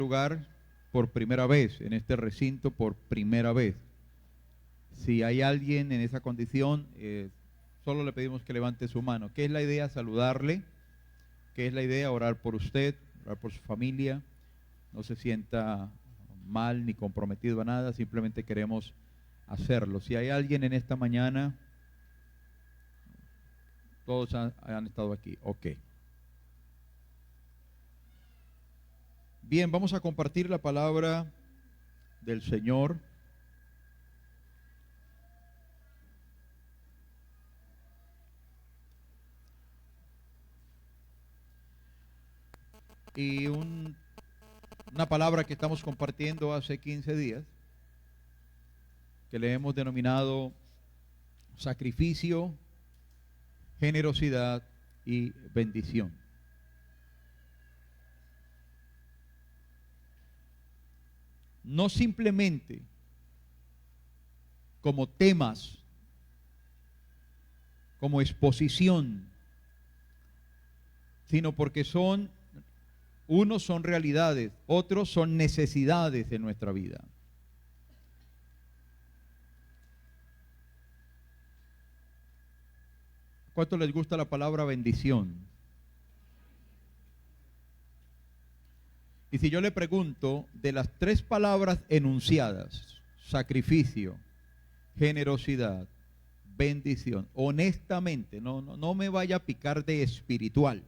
lugar por primera vez, en este recinto por primera vez. Si hay alguien en esa condición, solo le pedimos que levante su mano. ¿Qué es la idea? Saludarle. ¿Qué es la idea? Orar por usted, orar por su familia. No se sienta mal ni comprometido a nada, simplemente queremos hacerlo. Si hay alguien en esta mañana, todos han estado aquí. Ok. Bien, vamos a compartir la palabra del Señor. Y una palabra que estamos compartiendo hace 15 días, que le hemos denominado sacrificio, generosidad y bendición. No simplemente como temas, como exposición, sino porque unos son realidades, otros son necesidades de nuestra vida. ¿Cuánto les gusta la palabra bendición? Y si yo le pregunto, de las tres palabras enunciadas, sacrificio, generosidad, bendición, honestamente, no me vaya a picar de espiritual,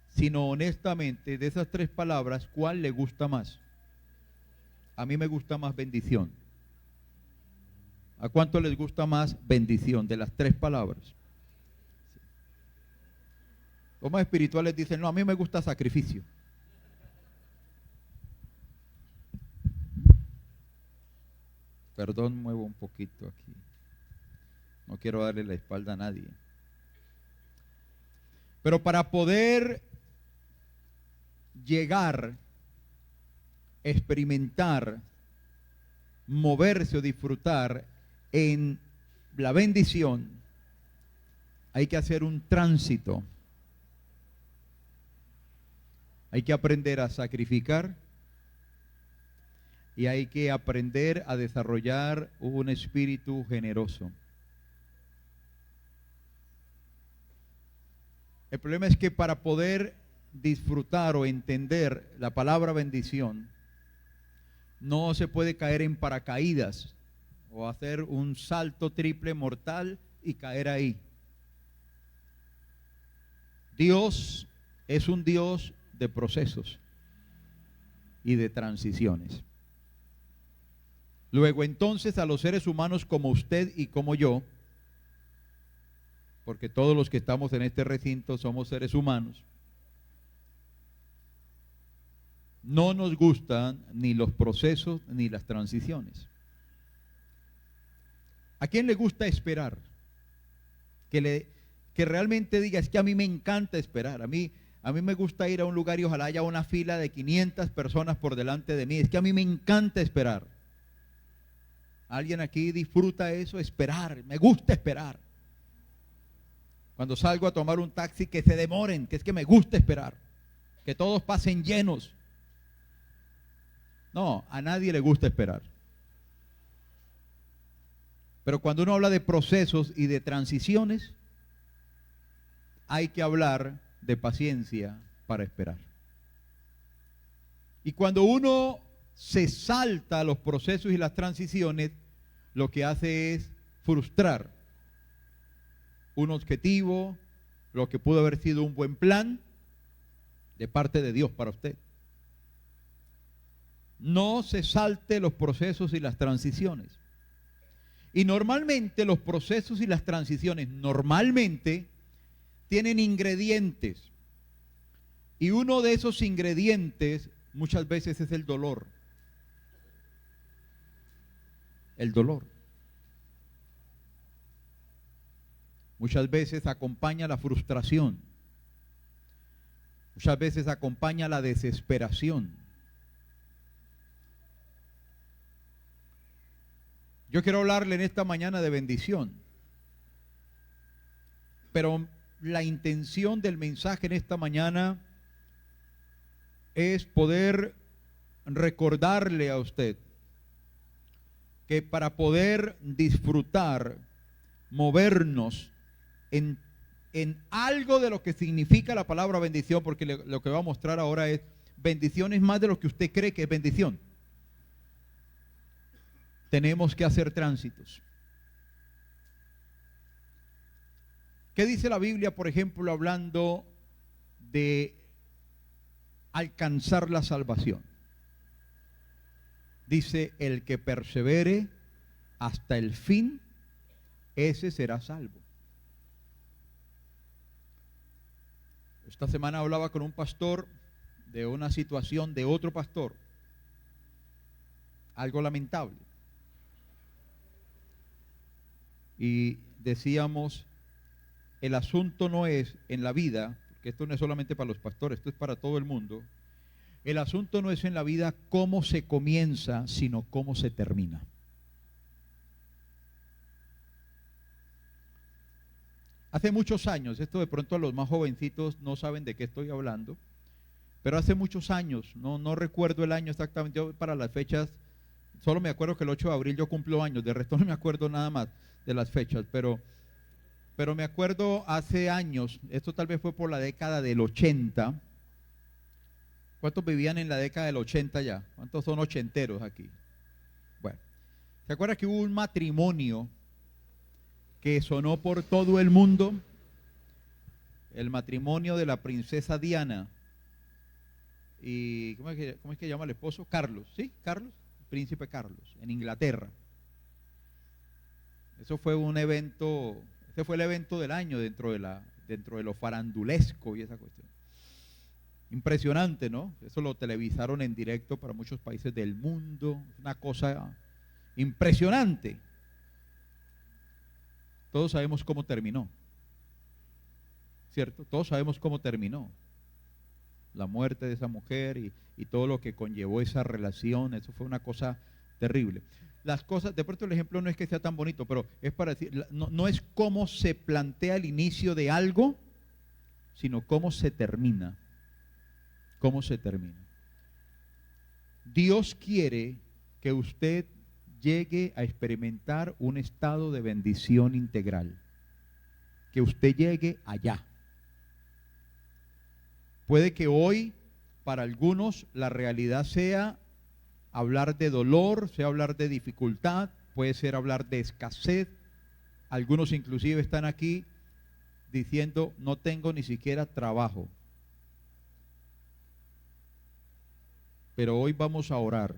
sino honestamente, de esas tres palabras, ¿cuál le gusta más? A mí me gusta más bendición. ¿A cuánto les gusta más bendición de las tres palabras? Los más espirituales dicen, no, a mí me gusta sacrificio. Perdón, muevo un poquito aquí. No quiero darle la espalda a nadie. Pero para poder llegar, experimentar, moverse o disfrutar en la bendición, hay que hacer un tránsito. Hay que aprender a sacrificar y hay que aprender a desarrollar un espíritu generoso. El problema es que para poder disfrutar o entender la palabra bendición, no se puede caer en paracaídas o hacer un salto triple mortal y caer ahí. Dios es un Dios de procesos y de transiciones. Luego entonces a los seres humanos como usted y como yo, porque todos los que estamos en este recinto somos seres humanos, no nos gustan ni los procesos ni las transiciones. ¿A quién le gusta esperar? Que realmente diga, es que a mí me encanta esperar, a mí me gusta ir a un lugar y ojalá haya una fila de 500 personas por delante de mí, es que a mí me encanta esperar. ¿Alguien aquí disfruta eso? Esperar, me gusta esperar. Cuando salgo a tomar un taxi, que se demoren, que es que me gusta esperar, que todos pasen llenos. No, a nadie le gusta esperar. Pero cuando uno habla de procesos y de transiciones, hay que hablar de paciencia para esperar. Y cuando uno se salta los procesos y las transiciones, lo que hace es frustrar un objetivo, lo que pudo haber sido un buen plan de parte de Dios para usted. No se salte los procesos y las transiciones. Y normalmente los procesos y las transiciones tienen ingredientes. Y uno de esos ingredientes muchas veces es el dolor. El dolor. Muchas veces acompaña la frustración. Muchas veces acompaña la desesperación. Yo quiero hablarle en esta mañana de bendición. Pero la intención del mensaje en esta mañana es poder recordarle a usted que para poder disfrutar, movernos en algo de lo que significa la palabra bendición, porque lo que voy a mostrar ahora es bendición es más de lo que usted cree que es bendición. Tenemos que hacer tránsitos. ¿Qué dice la Biblia, por ejemplo, hablando de alcanzar la salvación? Dice, el que persevere hasta el fin, ese será salvo. Esta semana hablaba con un pastor de una situación de otro pastor, algo lamentable. Y decíamos, el asunto no es en la vida, porque esto no es solamente para los pastores, esto es para todo el mundo. El asunto no es en la vida cómo se comienza, sino cómo se termina. Hace muchos años, esto de pronto a los más jovencitos no saben de qué estoy hablando, pero hace muchos años, no recuerdo el año exactamente, yo para las fechas, solo me acuerdo que el 8 de abril yo cumplo años, de resto no me acuerdo nada más de las fechas, pero me acuerdo hace años, esto tal vez fue por la década del 80. ¿Cuántos vivían en la década del 80 ya? ¿Cuántos son ochenteros aquí? Bueno, ¿se acuerda que hubo un matrimonio que sonó por todo el mundo? El matrimonio de la princesa Diana y ¿cómo es que se llama el esposo? Carlos, ¿sí? Carlos, príncipe Carlos, en Inglaterra. Eso fue un evento, ese fue el evento del año dentro de lo farandulesco y esa cuestión. Impresionante, ¿no? Eso lo televisaron en directo para muchos países del mundo, una cosa impresionante. Todos sabemos cómo terminó, ¿cierto? Todos sabemos cómo terminó. La muerte de esa mujer y todo lo que conllevó esa relación, eso fue una cosa terrible. Las cosas, de pronto el ejemplo no es que sea tan bonito, pero es para decir, no es cómo se plantea el inicio de algo, sino cómo se termina. ¿Cómo se termina? Dios quiere que usted llegue a experimentar un estado de bendición integral, que usted llegue allá. Puede que hoy para algunos la realidad sea hablar de dolor, sea hablar de dificultad, puede ser hablar de escasez. Algunos inclusive están aquí diciendo, no tengo ni siquiera trabajo. Pero hoy vamos a orar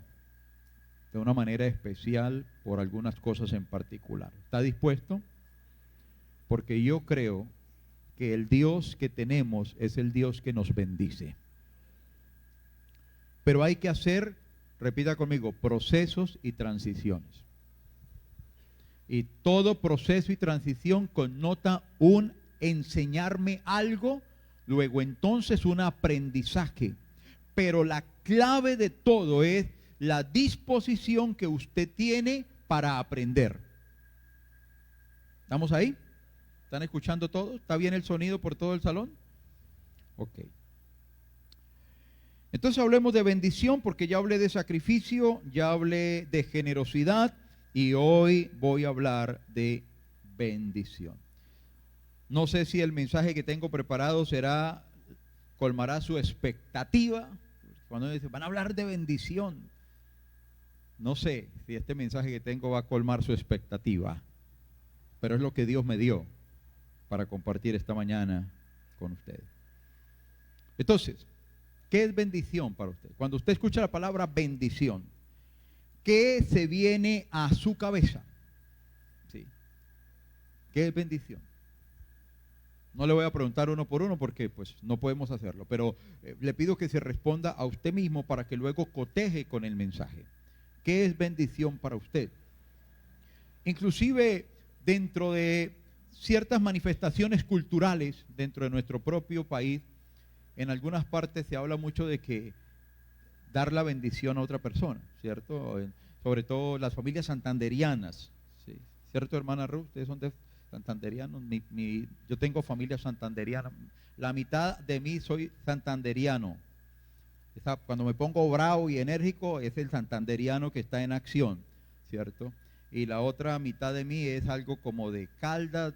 de una manera especial por algunas cosas en particular. ¿Está dispuesto? Porque yo creo que el Dios que tenemos es el Dios que nos bendice. Pero hay que hacer, repita conmigo, procesos y transiciones. Y todo proceso y transición connota un enseñarme algo, luego entonces un aprendizaje. Pero la clave de todo es la disposición que usted tiene para aprender. ¿Estamos ahí? ¿Están escuchando todo? ¿Está bien el sonido por todo el salón? Ok. Entonces hablemos de bendición, porque ya hablé de sacrificio, ya hablé de generosidad y hoy voy a hablar de bendición. No sé si el mensaje que tengo preparado colmará su expectativa. Cuando dice, van a hablar de bendición, no sé si este mensaje que tengo va a colmar su expectativa, pero es lo que Dios me dio para compartir esta mañana con ustedes. Entonces, ¿qué es bendición para usted? Cuando usted escucha la palabra bendición, ¿qué se viene a su cabeza? ¿Sí? ¿Qué es bendición? No le voy a preguntar uno por uno porque pues no podemos hacerlo, pero le pido que se responda a usted mismo para que luego coteje con el mensaje. ¿Qué es bendición para usted? Inclusive dentro de ciertas manifestaciones culturales dentro de nuestro propio país, en algunas partes se habla mucho de que dar la bendición a otra persona, ¿cierto? Sobre todo las familias santanderianas, ¿sí? ¿Cierto, hermana Ruth? Ustedes son de santanderianos. Yo tengo familia santanderiana. La mitad de mí soy santanderiano. Cuando me pongo bravo y enérgico, es el santanderiano que está en acción, ¿cierto? Y la otra mitad de mí es algo como de Caldas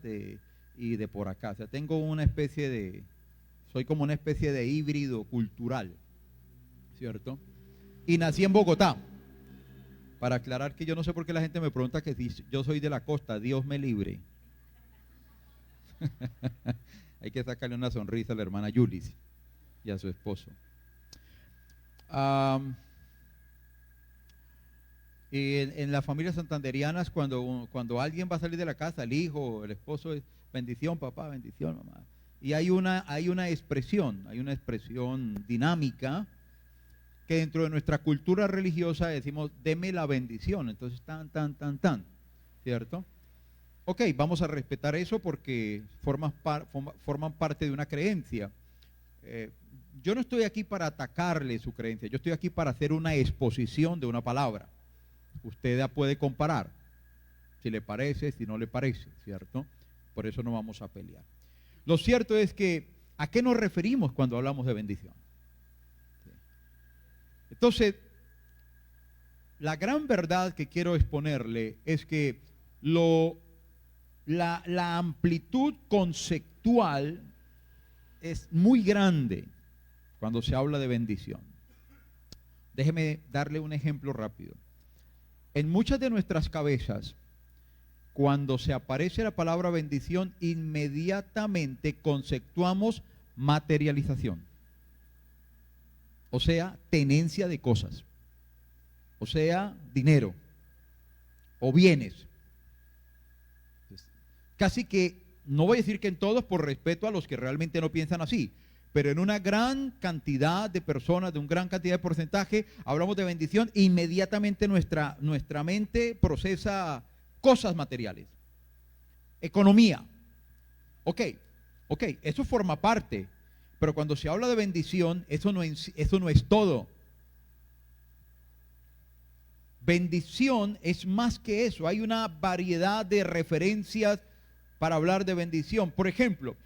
y de por acá. O sea, tengo soy como una especie de híbrido cultural, ¿cierto? Y nací en Bogotá. Para aclarar que yo no sé por qué la gente me pregunta que si yo soy de la costa, Dios me libre. Hay que sacarle una sonrisa a la hermana Yulis y a su esposo. Y en las familias santanderianas, cuando alguien va a salir de la casa, el hijo, el esposo, es bendición papá, bendición mamá. Y hay una expresión dinámica que dentro de nuestra cultura religiosa decimos, deme la bendición. Entonces, tan, ¿cierto? Ok, vamos a respetar eso porque forman parte de una creencia. Yo no estoy aquí para atacarle su creencia, yo estoy aquí para hacer una exposición de una palabra. Usted la puede comparar, si le parece, si no le parece, ¿cierto? Por eso no vamos a pelear. Lo cierto es que, ¿a qué nos referimos cuando hablamos de bendición? Entonces, la gran verdad que quiero exponerle es que la amplitud conceptual es muy grande cuando se habla de bendición. Déjeme darle un ejemplo rápido. En muchas de nuestras cabezas, cuando se aparece la palabra bendición, inmediatamente conceptuamos materialización. O sea, tenencia de cosas. O sea, dinero. O bienes. Casi que, no voy a decir que en todos, por respeto a los que realmente no piensan así, pero en una gran cantidad de personas, de una gran cantidad de porcentaje, hablamos de bendición e inmediatamente nuestra mente procesa cosas materiales. Economía. Ok, eso forma parte, pero cuando se habla de bendición, eso no es todo. Bendición es más que eso, hay una variedad de referencias para hablar de bendición. Por ejemplo,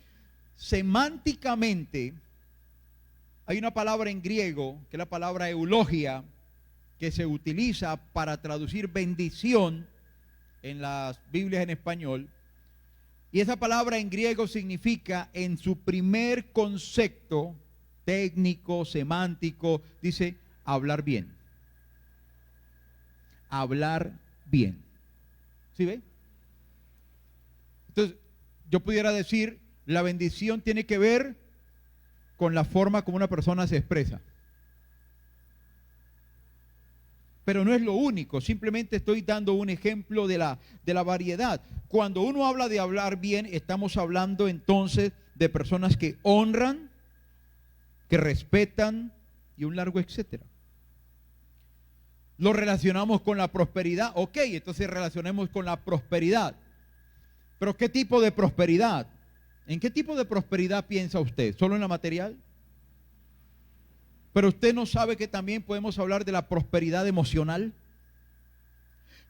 semánticamente, hay una palabra en griego, que es la palabra eulogia, que se utiliza para traducir bendición en las Biblias en español. Y esa palabra en griego significa, en su primer concepto técnico, semántico, dice hablar bien. Hablar bien. ¿Sí ve? Entonces, yo pudiera decir, la bendición tiene que ver con la forma como una persona se expresa. Pero no es lo único, simplemente estoy dando un ejemplo de la variedad. Cuando uno habla de hablar bien, estamos hablando entonces de personas que honran, que respetan y un largo etcétera. Lo relacionamos con la prosperidad, ok, entonces relacionemos con la prosperidad. Pero ¿qué tipo de prosperidad? ¿En qué tipo de prosperidad piensa usted? ¿Solo en la material? Pero usted no sabe que también podemos hablar de la prosperidad emocional,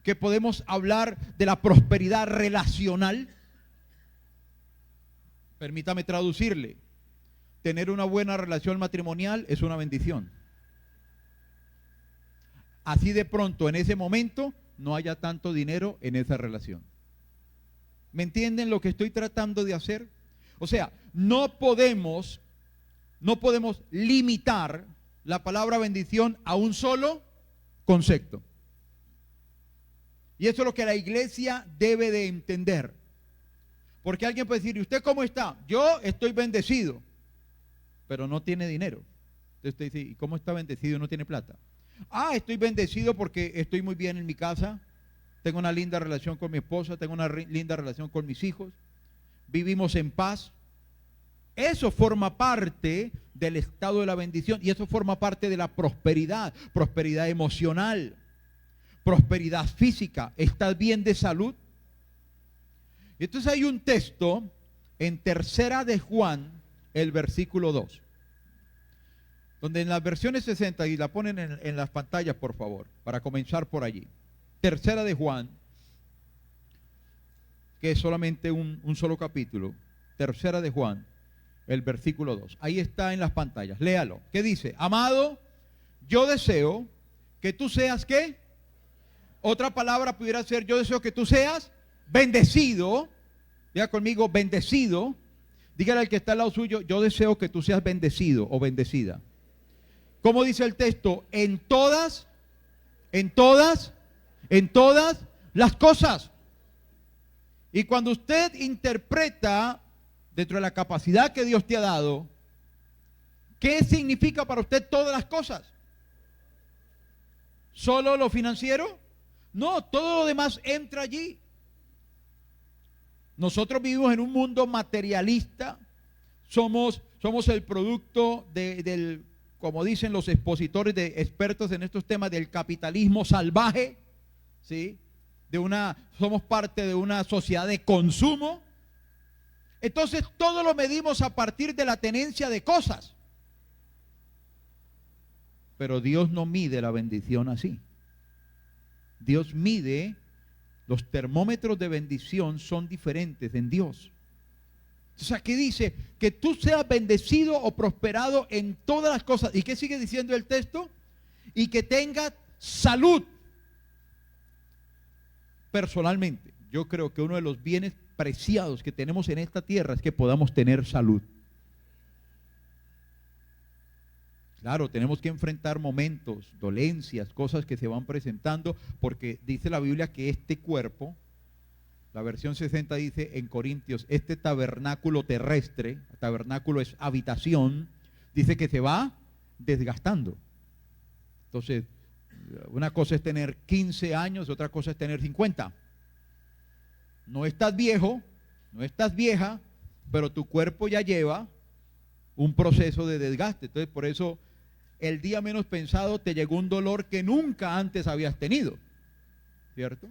que podemos hablar de la prosperidad relacional. Permítame traducirle. Tener una buena relación matrimonial es una bendición. Así de pronto, en ese momento, no haya tanto dinero en esa relación. ¿Me entienden lo que estoy tratando de hacer? O sea, no podemos limitar la palabra bendición a un solo concepto. Y eso es lo que la iglesia debe de entender. Porque alguien puede decir, ¿y usted cómo está? Yo estoy bendecido, pero no tiene dinero. Entonces usted dice, ¿y cómo está bendecido y no tiene plata? Ah, estoy bendecido porque estoy muy bien en mi casa, tengo una linda relación con mi esposa, tengo una linda relación con mis hijos, vivimos en paz. Eso forma parte del estado de la bendición y eso forma parte de la prosperidad, prosperidad emocional, prosperidad física. ¿Estás bien de salud? Entonces hay un texto en Tercera de Juan, el versículo 2, donde en las versiones 60, y la ponen en las pantallas por favor, para comenzar por allí. Tercera de Juan, que es solamente un solo capítulo. Tercera de Juan, el versículo 2. Ahí está en las pantallas, léalo. ¿Qué dice? Amado, yo deseo que tú seas ¿qué? Otra palabra pudiera ser, yo deseo que tú seas bendecido. Diga conmigo, bendecido. Dígale al que está al lado suyo, yo deseo que tú seas bendecido o bendecida. ¿Cómo dice el texto? En todas las cosas. Y cuando usted interpreta dentro de la capacidad que Dios te ha dado, ¿qué significa para usted todas las cosas? ¿Solo lo financiero? No, todo lo demás entra allí. Nosotros vivimos en un mundo materialista, somos el producto del, como dicen los expositores de expertos en estos temas, del capitalismo salvaje, ¿sí? Somos parte de una sociedad de consumo. Entonces todo lo medimos a partir de la tenencia de cosas. Pero Dios no mide la bendición así. Dios mide, los termómetros de bendición son diferentes en Dios. O sea, ¿qué dice? Que tú seas bendecido o prosperado en todas las cosas. ¿Y qué sigue diciendo el texto? Y que tengas salud. Personalmente, yo creo que uno de los bienes preciados que tenemos en esta tierra es que podamos tener salud. Claro, tenemos que enfrentar momentos, dolencias, cosas que se van presentando, porque dice la Biblia que este cuerpo, la versión 60 dice en Corintios, este tabernáculo terrestre, tabernáculo es habitación, dice que se va desgastando. Entonces, una cosa es tener 15 años, otra cosa es tener 50. No estás viejo, no estás vieja, pero tu cuerpo ya lleva un proceso de desgaste. Entonces, por eso, el día menos pensado te llegó un dolor que nunca antes habías tenido, ¿cierto?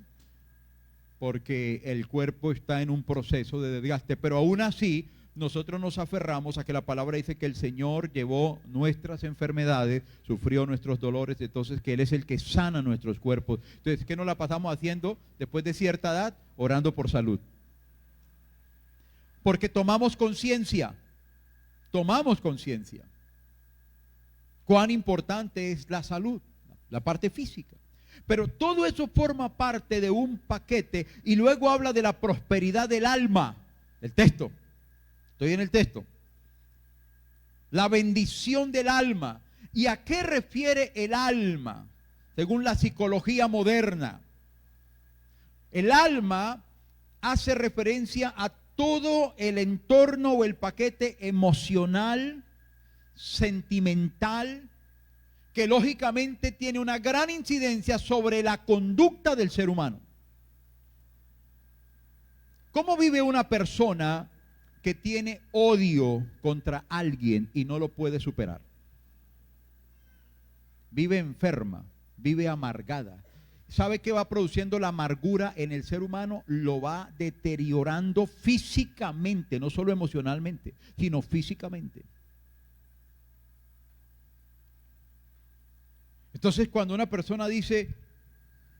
Porque el cuerpo está en un proceso de desgaste, pero aún así nosotros nos aferramos a que la palabra dice que el Señor llevó nuestras enfermedades, sufrió nuestros dolores, entonces que Él es el que sana nuestros cuerpos. Entonces, ¿qué nos la pasamos haciendo después de cierta edad? Orando por salud. Porque tomamos conciencia cuán importante es la salud, la parte física. Pero todo eso forma parte de un paquete y luego habla de la prosperidad del alma. El texto, estoy en el texto. La bendición del alma. ¿Y a qué refiere el alma? Según la psicología moderna, el alma hace referencia a todo el entorno o el paquete emocional, sentimental, que lógicamente tiene una gran incidencia sobre la conducta del ser humano. ¿Cómo vive una persona que tiene odio contra alguien y no lo puede superar? Vive enferma, vive amargada. ¿Sabe qué va produciendo la amargura en el ser humano? Lo va deteriorando físicamente, no solo emocionalmente, sino físicamente. Entonces, cuando una persona dice,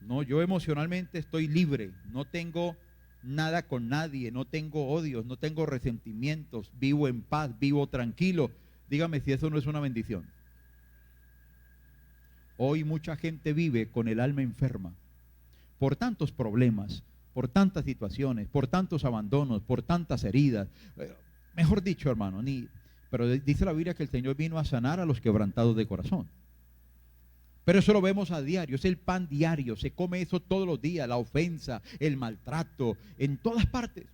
no, yo emocionalmente estoy libre, no tengo nada con nadie, no tengo odios, no tengo resentimientos, vivo en paz, vivo tranquilo, dígame si eso no es una bendición. Hoy mucha gente vive con el alma enferma por tantos problemas, por tantas situaciones, por tantos abandonos, por tantas heridas. Mejor dicho, hermano, pero dice la Biblia que el Señor vino a sanar a los quebrantados de corazón. Pero eso lo vemos a diario, es el pan diario, se come eso todos los días, la ofensa, el maltrato, en todas partes.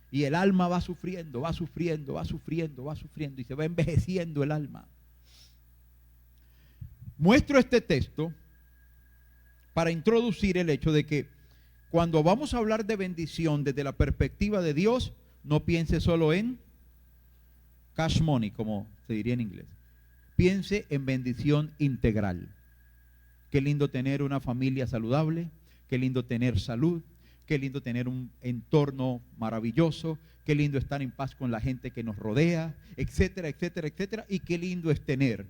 Y el alma va sufriendo, va sufriendo, va sufriendo, va sufriendo y se va envejeciendo el alma. Muestro este texto para introducir el hecho de que cuando vamos a hablar de bendición desde la perspectiva de Dios, no piense solo en cash money, como se diría en inglés. Piense en bendición integral. Qué lindo tener una familia saludable, qué lindo tener salud, qué lindo tener un entorno maravilloso, qué lindo estar en paz con la gente que nos rodea, etcétera, etcétera, etcétera, y qué lindo es tener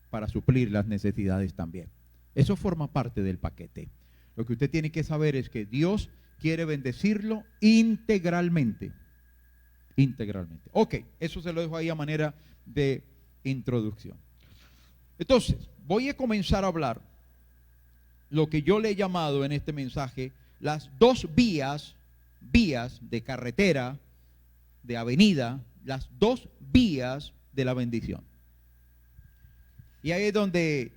para suplir las necesidades también. Eso forma parte del paquete. Lo que usted tiene que saber es que Dios quiere bendecirlo integralmente. Integralmente. Ok, eso se lo dejo ahí a manera de introducción. Entonces, voy a comenzar a hablar lo que yo le he llamado en este mensaje las dos vías de carretera, de avenida, las dos vías de la bendición. Y ahí es donde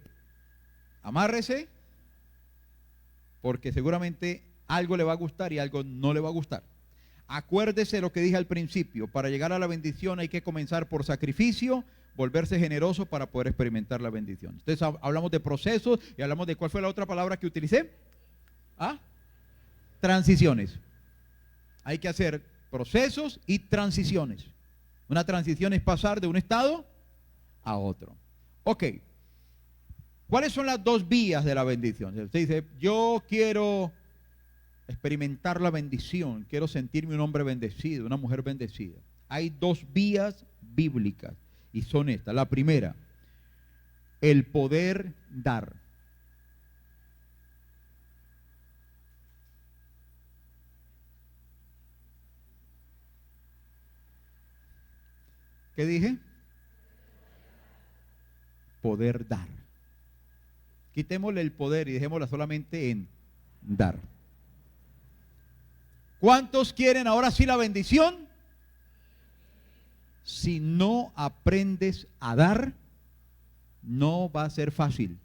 amárrese, porque seguramente algo le va a gustar y algo no le va a gustar. Acuérdese lo que dije al principio, para llegar a la bendición hay que comenzar por sacrificio, volverse generoso para poder experimentar la bendición. Entonces hablamos de procesos y hablamos de, ¿cuál fue la otra palabra que utilicé? Transiciones. Hay que hacer procesos y transiciones. Una transición es pasar de un estado a otro. Ok. ¿Cuáles son las dos vías de la bendición? Usted dice, yo quiero experimentar la bendición, quiero sentirme un hombre bendecido, una mujer bendecida. Hay dos vías bíblicas y son estas. La primera, el poder dar. ¿Qué dije? Poder dar. Quitémosle el poder y dejémosla solamente en dar. ¿Cuántos quieren ahora sí la bendición? Si no aprendes a dar, no va a ser fácil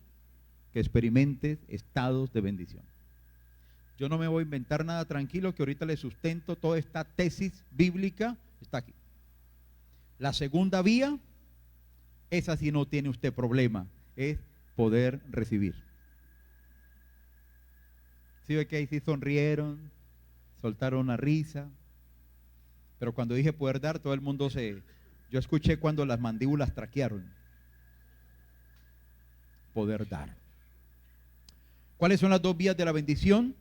que experimentes estados de bendición. Yo no me voy a inventar nada, tranquilo, que ahorita le sustento toda esta tesis bíblica, está aquí. La segunda vía, esa sí no tiene usted problema, es poder recibir. ¿Sí ve que ahí sí sonrieron? Soltaron una risa, pero cuando dije poder dar, todo el mundo yo escuché cuando las mandíbulas traquearon. Poder dar. ¿Cuáles son las dos vías de la bendición?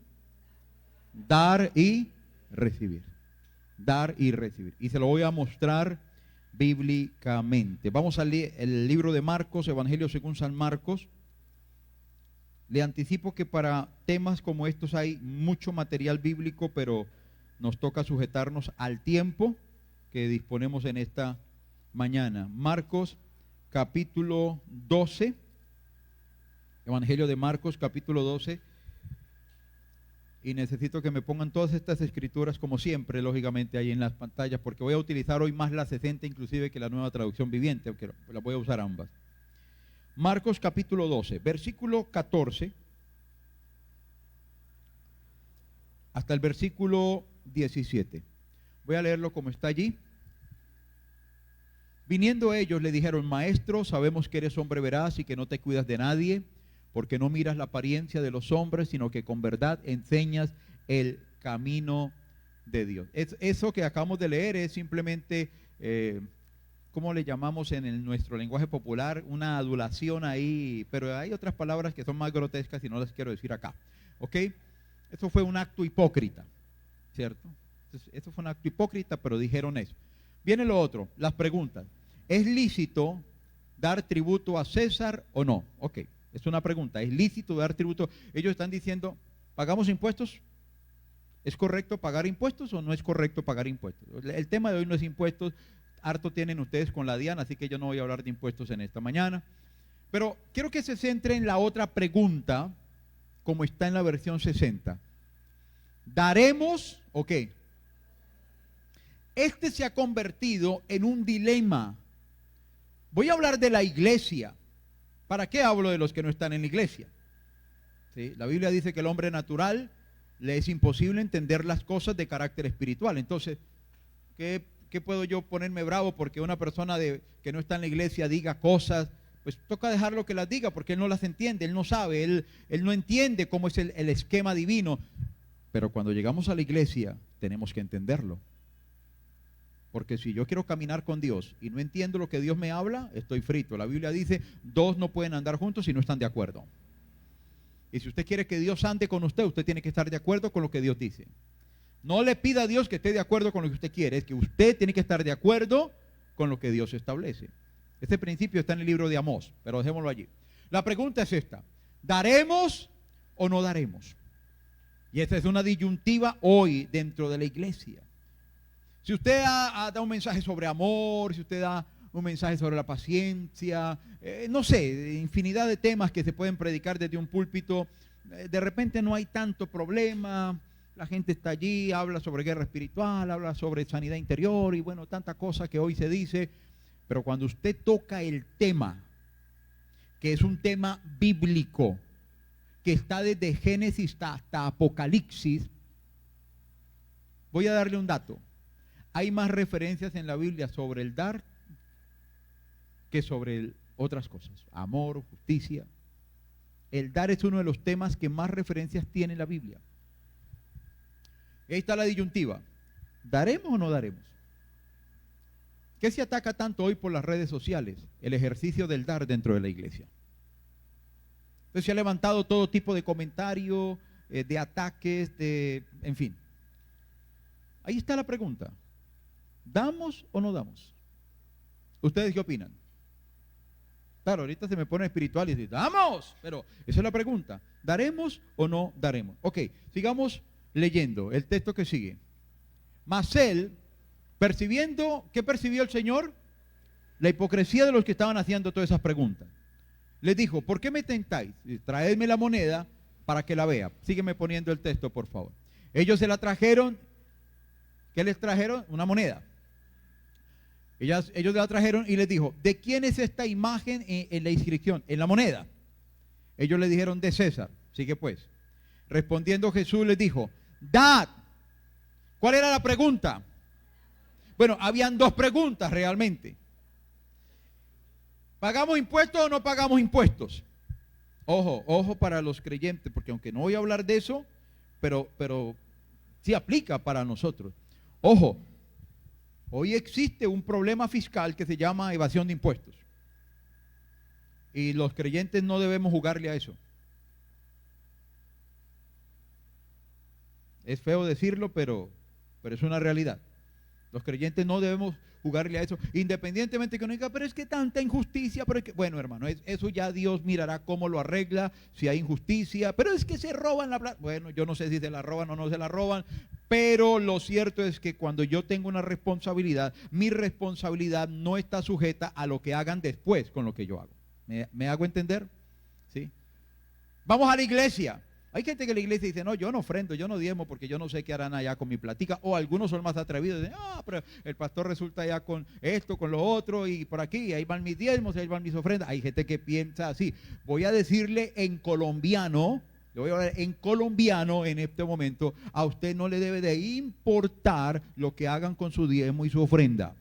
Dar y recibir. Dar y recibir. Y se lo voy a mostrar bíblicamente. Vamos a leer el libro de Marcos, Evangelio según San Marcos. Le anticipo que para temas como estos hay mucho material bíblico, pero nos toca sujetarnos al tiempo que disponemos en esta mañana. Marcos capítulo 12, Evangelio de Marcos capítulo 12, y necesito que me pongan todas estas escrituras como siempre, lógicamente ahí en las pantallas, porque voy a utilizar hoy más la 60 inclusive que la Nueva Traducción Viviente, aunque la voy a usar ambas. Marcos capítulo 12, versículo 14 hasta el versículo 17. Voy a leerlo como está allí. Viniendo ellos le dijeron, maestro, sabemos que eres hombre veraz y que no te cuidas de nadie, porque no miras la apariencia de los hombres, sino que con verdad enseñas el camino de Dios. Eso que acabamos de leer es simplemente... ¿cómo le llamamos en nuestro lenguaje popular? Una adulación ahí, pero hay otras palabras que son más grotescas y no las quiero decir acá. ¿Ok? Eso fue un acto hipócrita, ¿cierto? Eso fue un acto hipócrita, pero dijeron eso. Viene lo otro, las preguntas. ¿Es lícito dar tributo a César o no? Ok, es una pregunta. ¿Es lícito dar tributo? Ellos están diciendo, ¿pagamos impuestos? ¿Es correcto pagar impuestos o no es correcto pagar impuestos? El tema de hoy no es impuestos. Harto tienen ustedes con la DIAN, así que yo no voy a hablar de impuestos en esta mañana. Pero quiero que se centre en la otra pregunta, como está en la versión 60. ¿Daremos o qué? Este se ha convertido en un dilema. Voy a hablar de la iglesia. ¿Para qué hablo de los que no están en la iglesia? ¿Sí? La Biblia dice que el hombre natural le es imposible entender las cosas de carácter espiritual. Entonces, ¿qué puedo yo ponerme bravo porque una persona que no está en la iglesia diga cosas? Pues toca dejarlo que las diga porque él no las entiende, él no sabe, él no entiende cómo es el esquema divino. Pero cuando llegamos a la iglesia tenemos que entenderlo. Porque si yo quiero caminar con Dios y no entiendo lo que Dios me habla, estoy frito. La Biblia dice, dos no pueden andar juntos si no están de acuerdo. Y si usted quiere que Dios ande con usted, usted tiene que estar de acuerdo con lo que Dios dice. No le pida a Dios que esté de acuerdo con lo que usted quiere, es que usted tiene que estar de acuerdo con lo que Dios establece. Este principio está en el libro de Amós, pero dejémoslo allí. La pregunta es esta: ¿daremos o no daremos? Y esta es una disyuntiva hoy dentro de la iglesia. Si usted da un mensaje sobre amor, si usted da un mensaje sobre la paciencia, no sé, infinidad de temas que se pueden predicar desde un púlpito. De repente no hay tanto problema, la gente está allí, habla sobre guerra espiritual, habla sobre sanidad interior y bueno, tanta cosa que hoy se dice, pero cuando usted toca el tema, que es un tema bíblico, que está desde Génesis hasta Apocalipsis, voy a darle un dato. Hay más referencias en la Biblia sobre el dar que sobre otras cosas. Amor, justicia. El dar es uno de los temas que más referencias tiene la Biblia. Ahí está la disyuntiva. ¿Daremos o no daremos? ¿Qué se ataca tanto hoy por las redes sociales? El ejercicio del dar dentro de la iglesia. Entonces se ha levantado todo tipo de comentarios, de ataques, en fin. Ahí está la pregunta. ¿Damos o no damos? ¿Ustedes qué opinan? Claro, ahorita se me pone espiritual y dice, ¡damos! Pero esa es la pregunta. ¿Daremos o no daremos? Ok, sigamos leyendo el texto que sigue. Mas él, percibiendo, ¿qué percibió el Señor? La hipocresía de los que estaban haciendo todas esas preguntas. Les dijo, ¿por qué me tentáis? Traedme la moneda para que la vea. Sígueme poniendo el texto, por favor. Ellos se la trajeron. ¿Qué les trajeron? Una moneda. Ellos la trajeron y les dijo, ¿de quién es esta imagen en la inscripción? En la moneda. Ellos le dijeron, de César. Sigue pues. Respondiendo Jesús les dijo, dad. ¿Cuál era la pregunta? Bueno, habían dos preguntas realmente. ¿Pagamos impuestos o no pagamos impuestos? Ojo, ojo para los creyentes, porque aunque no voy a hablar de eso, pero sí aplica para nosotros. Ojo, hoy existe un problema fiscal que se llama evasión de impuestos. Y los creyentes no debemos jugarle a eso. Es feo decirlo, pero es una realidad. Los creyentes no debemos jugarle a eso, independientemente que uno diga, pero es que tanta injusticia, pero es que, bueno, hermano, eso ya Dios mirará cómo lo arregla, si hay injusticia, pero es que se roban la plata. Bueno, yo no sé si se la roban o no se la roban, pero lo cierto es que cuando yo tengo una responsabilidad, mi responsabilidad no está sujeta a lo que hagan después con lo que yo hago. ¿Me hago entender? ¿Sí? Vamos a la iglesia. Hay gente que en la iglesia dice, no, yo no ofrendo, yo no diezmo porque yo no sé qué harán allá con mi platica. O algunos son más atrevidos, dicen, pero el pastor resulta allá con esto, con lo otro, y por aquí, ahí van mis diezmos, ahí van mis ofrendas. Hay gente que piensa así. Voy a decirle en colombiano, le voy a hablar en colombiano en este momento, a usted no le debe de importar lo que hagan con su diezmo y su ofrenda.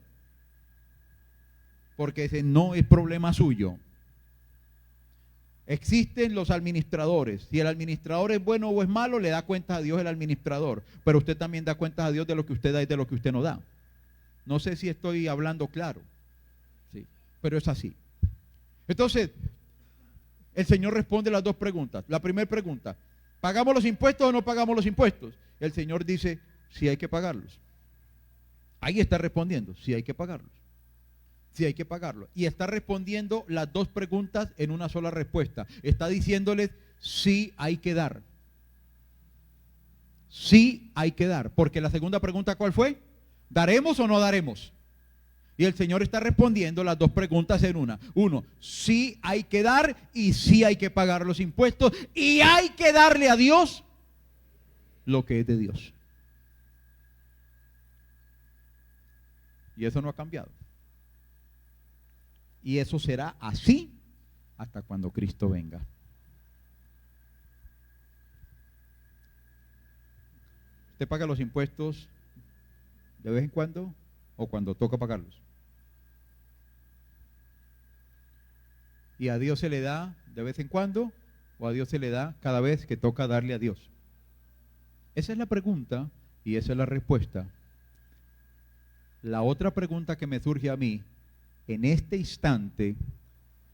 Porque ese no es problema suyo. Existen los administradores. Si el administrador es bueno o es malo, le da cuentas a Dios el administrador. Pero usted también da cuentas a Dios de lo que usted da y de lo que usted no da. No sé si estoy hablando claro. Sí, pero es así. Entonces, el Señor responde las dos preguntas. La primera pregunta, ¿pagamos los impuestos o no pagamos los impuestos? El Señor dice, sí hay que pagarlos. Ahí está respondiendo, sí hay que pagarlos. Sí hay que pagarlo. Y está respondiendo las dos preguntas en una sola respuesta. Está diciéndoles, sí hay que dar. Sí hay que dar. Porque la segunda pregunta, ¿cuál fue? ¿Daremos o no daremos? Y el Señor está respondiendo las dos preguntas en una. Uno, sí hay que dar y sí hay que pagar los impuestos. Y hay que darle a Dios lo que es de Dios. Y eso no ha cambiado. Y eso será así hasta cuando Cristo venga. ¿Usted paga los impuestos de vez en cuando o cuando toca pagarlos? ¿Y a Dios se le da de vez en cuando o a Dios se le da cada vez que toca darle a Dios? Esa es la pregunta y esa es la respuesta. La otra pregunta que me surge a mí en este instante,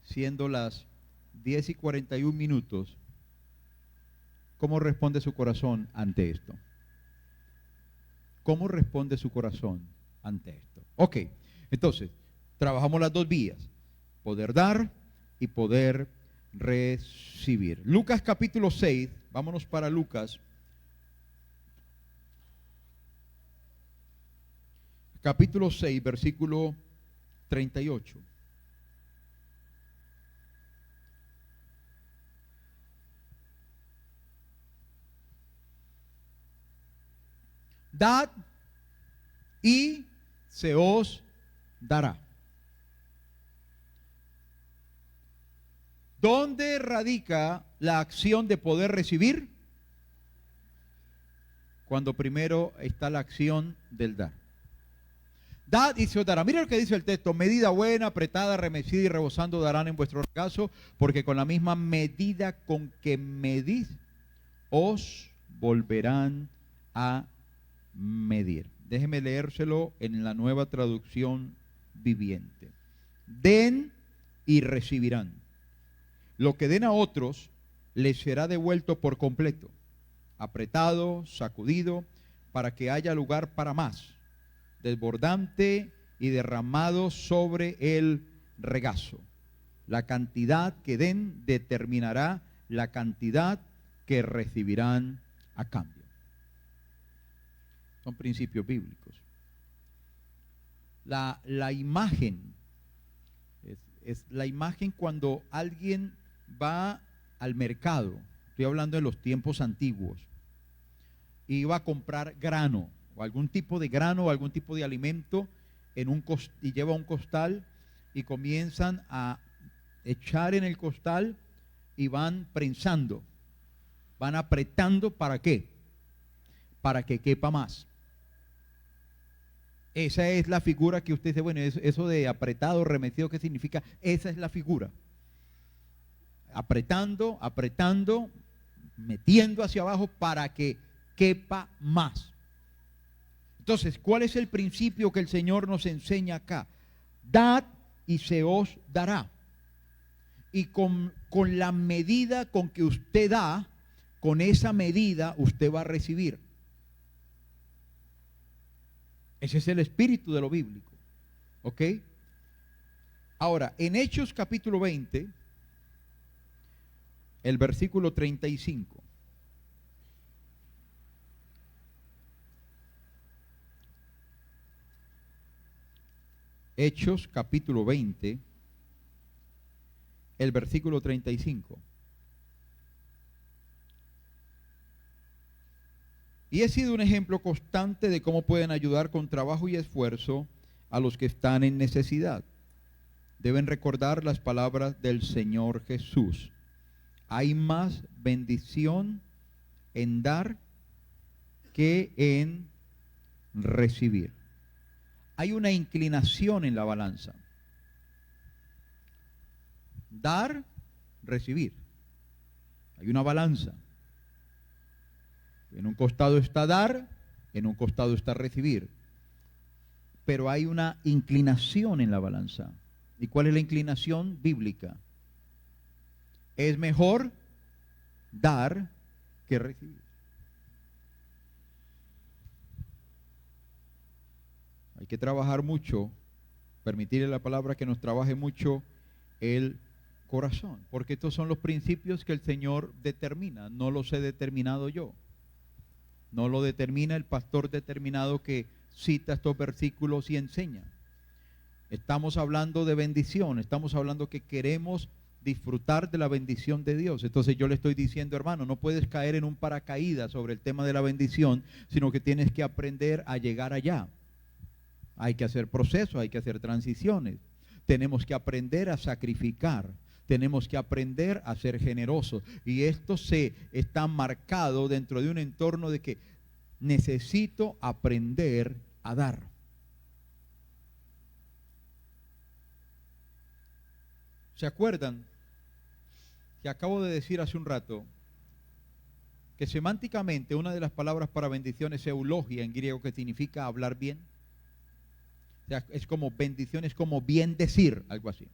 siendo las 10:41, ¿cómo responde su corazón ante esto? ¿Cómo responde su corazón ante esto? Ok, entonces, trabajamos las dos vías, poder dar y poder recibir. Lucas capítulo 6, vámonos para Lucas. Capítulo 6, versículo 38. Dad y se os dará. ¿Dónde radica la acción de poder recibir? Cuando primero está la acción del dar. Dad y se os dará. Mira lo que dice el texto: medida buena, apretada, remecida y rebosando darán en vuestro regazo, porque con la misma medida con que medís, os volverán a medir. Déjeme leérselo en la Nueva Traducción Viviente. Den y recibirán. Lo que den a otros les será devuelto por completo, apretado, sacudido, para que haya lugar para más, desbordante y derramado sobre el regazo. La cantidad que den determinará la cantidad que recibirán a cambio. Son principios bíblicos. La imagen es la imagen cuando alguien va al mercado. Estoy hablando de los tiempos antiguos. Y va a comprar grano, o algún tipo de grano, o algún tipo de alimento, y lleva un costal, y comienzan a echar en el costal, y van prensando, van apretando. ¿Para qué? Para que quepa más. Esa es la figura que usted dice, bueno, eso de apretado, remecido, ¿qué significa? Esa es la figura. Apretando, apretando, metiendo hacia abajo para que quepa más. Entonces, ¿cuál es el principio que el Señor nos enseña acá? Dad y se os dará. Y con la medida con que usted da, con esa medida usted va a recibir. Ese es el espíritu de lo bíblico. ¿Ok? Ahora, en Hechos capítulo 20, el versículo 35. Hechos capítulo 20, el versículo 35. Y he sido un ejemplo constante de cómo pueden ayudar con trabajo y esfuerzo a los que están en necesidad. Deben recordar las palabras del Señor Jesús. Hay más bendición en dar que en recibir. Hay una inclinación en la balanza. Dar, recibir. Hay una balanza. En un costado está dar, en un costado está recibir. Pero hay una inclinación en la balanza. ¿Y cuál es la inclinación bíblica? Es mejor dar que recibir. Hay que trabajar mucho, permitirle a la palabra que nos trabaje mucho el corazón, porque estos son los principios que el Señor determina, no los he determinado yo. No lo determina el pastor determinado que cita estos versículos y enseña. Estamos hablando de bendición, estamos hablando que queremos disfrutar de la bendición de Dios. Entonces yo le estoy diciendo, hermano, no puedes caer en un paracaídas sobre el tema de la bendición, sino que tienes que aprender a llegar allá. Hay que hacer procesos, hay que hacer transiciones. Tenemos que aprender a sacrificar. Tenemos que aprender a ser generosos. Y esto se está marcado dentro de un entorno de que necesito aprender a dar. ¿Se acuerdan que acabo de decir hace un rato que semánticamente una de las palabras para bendición es eulogia en griego, que significa hablar bien? O sea, es como bendición, es como bien decir, algo así.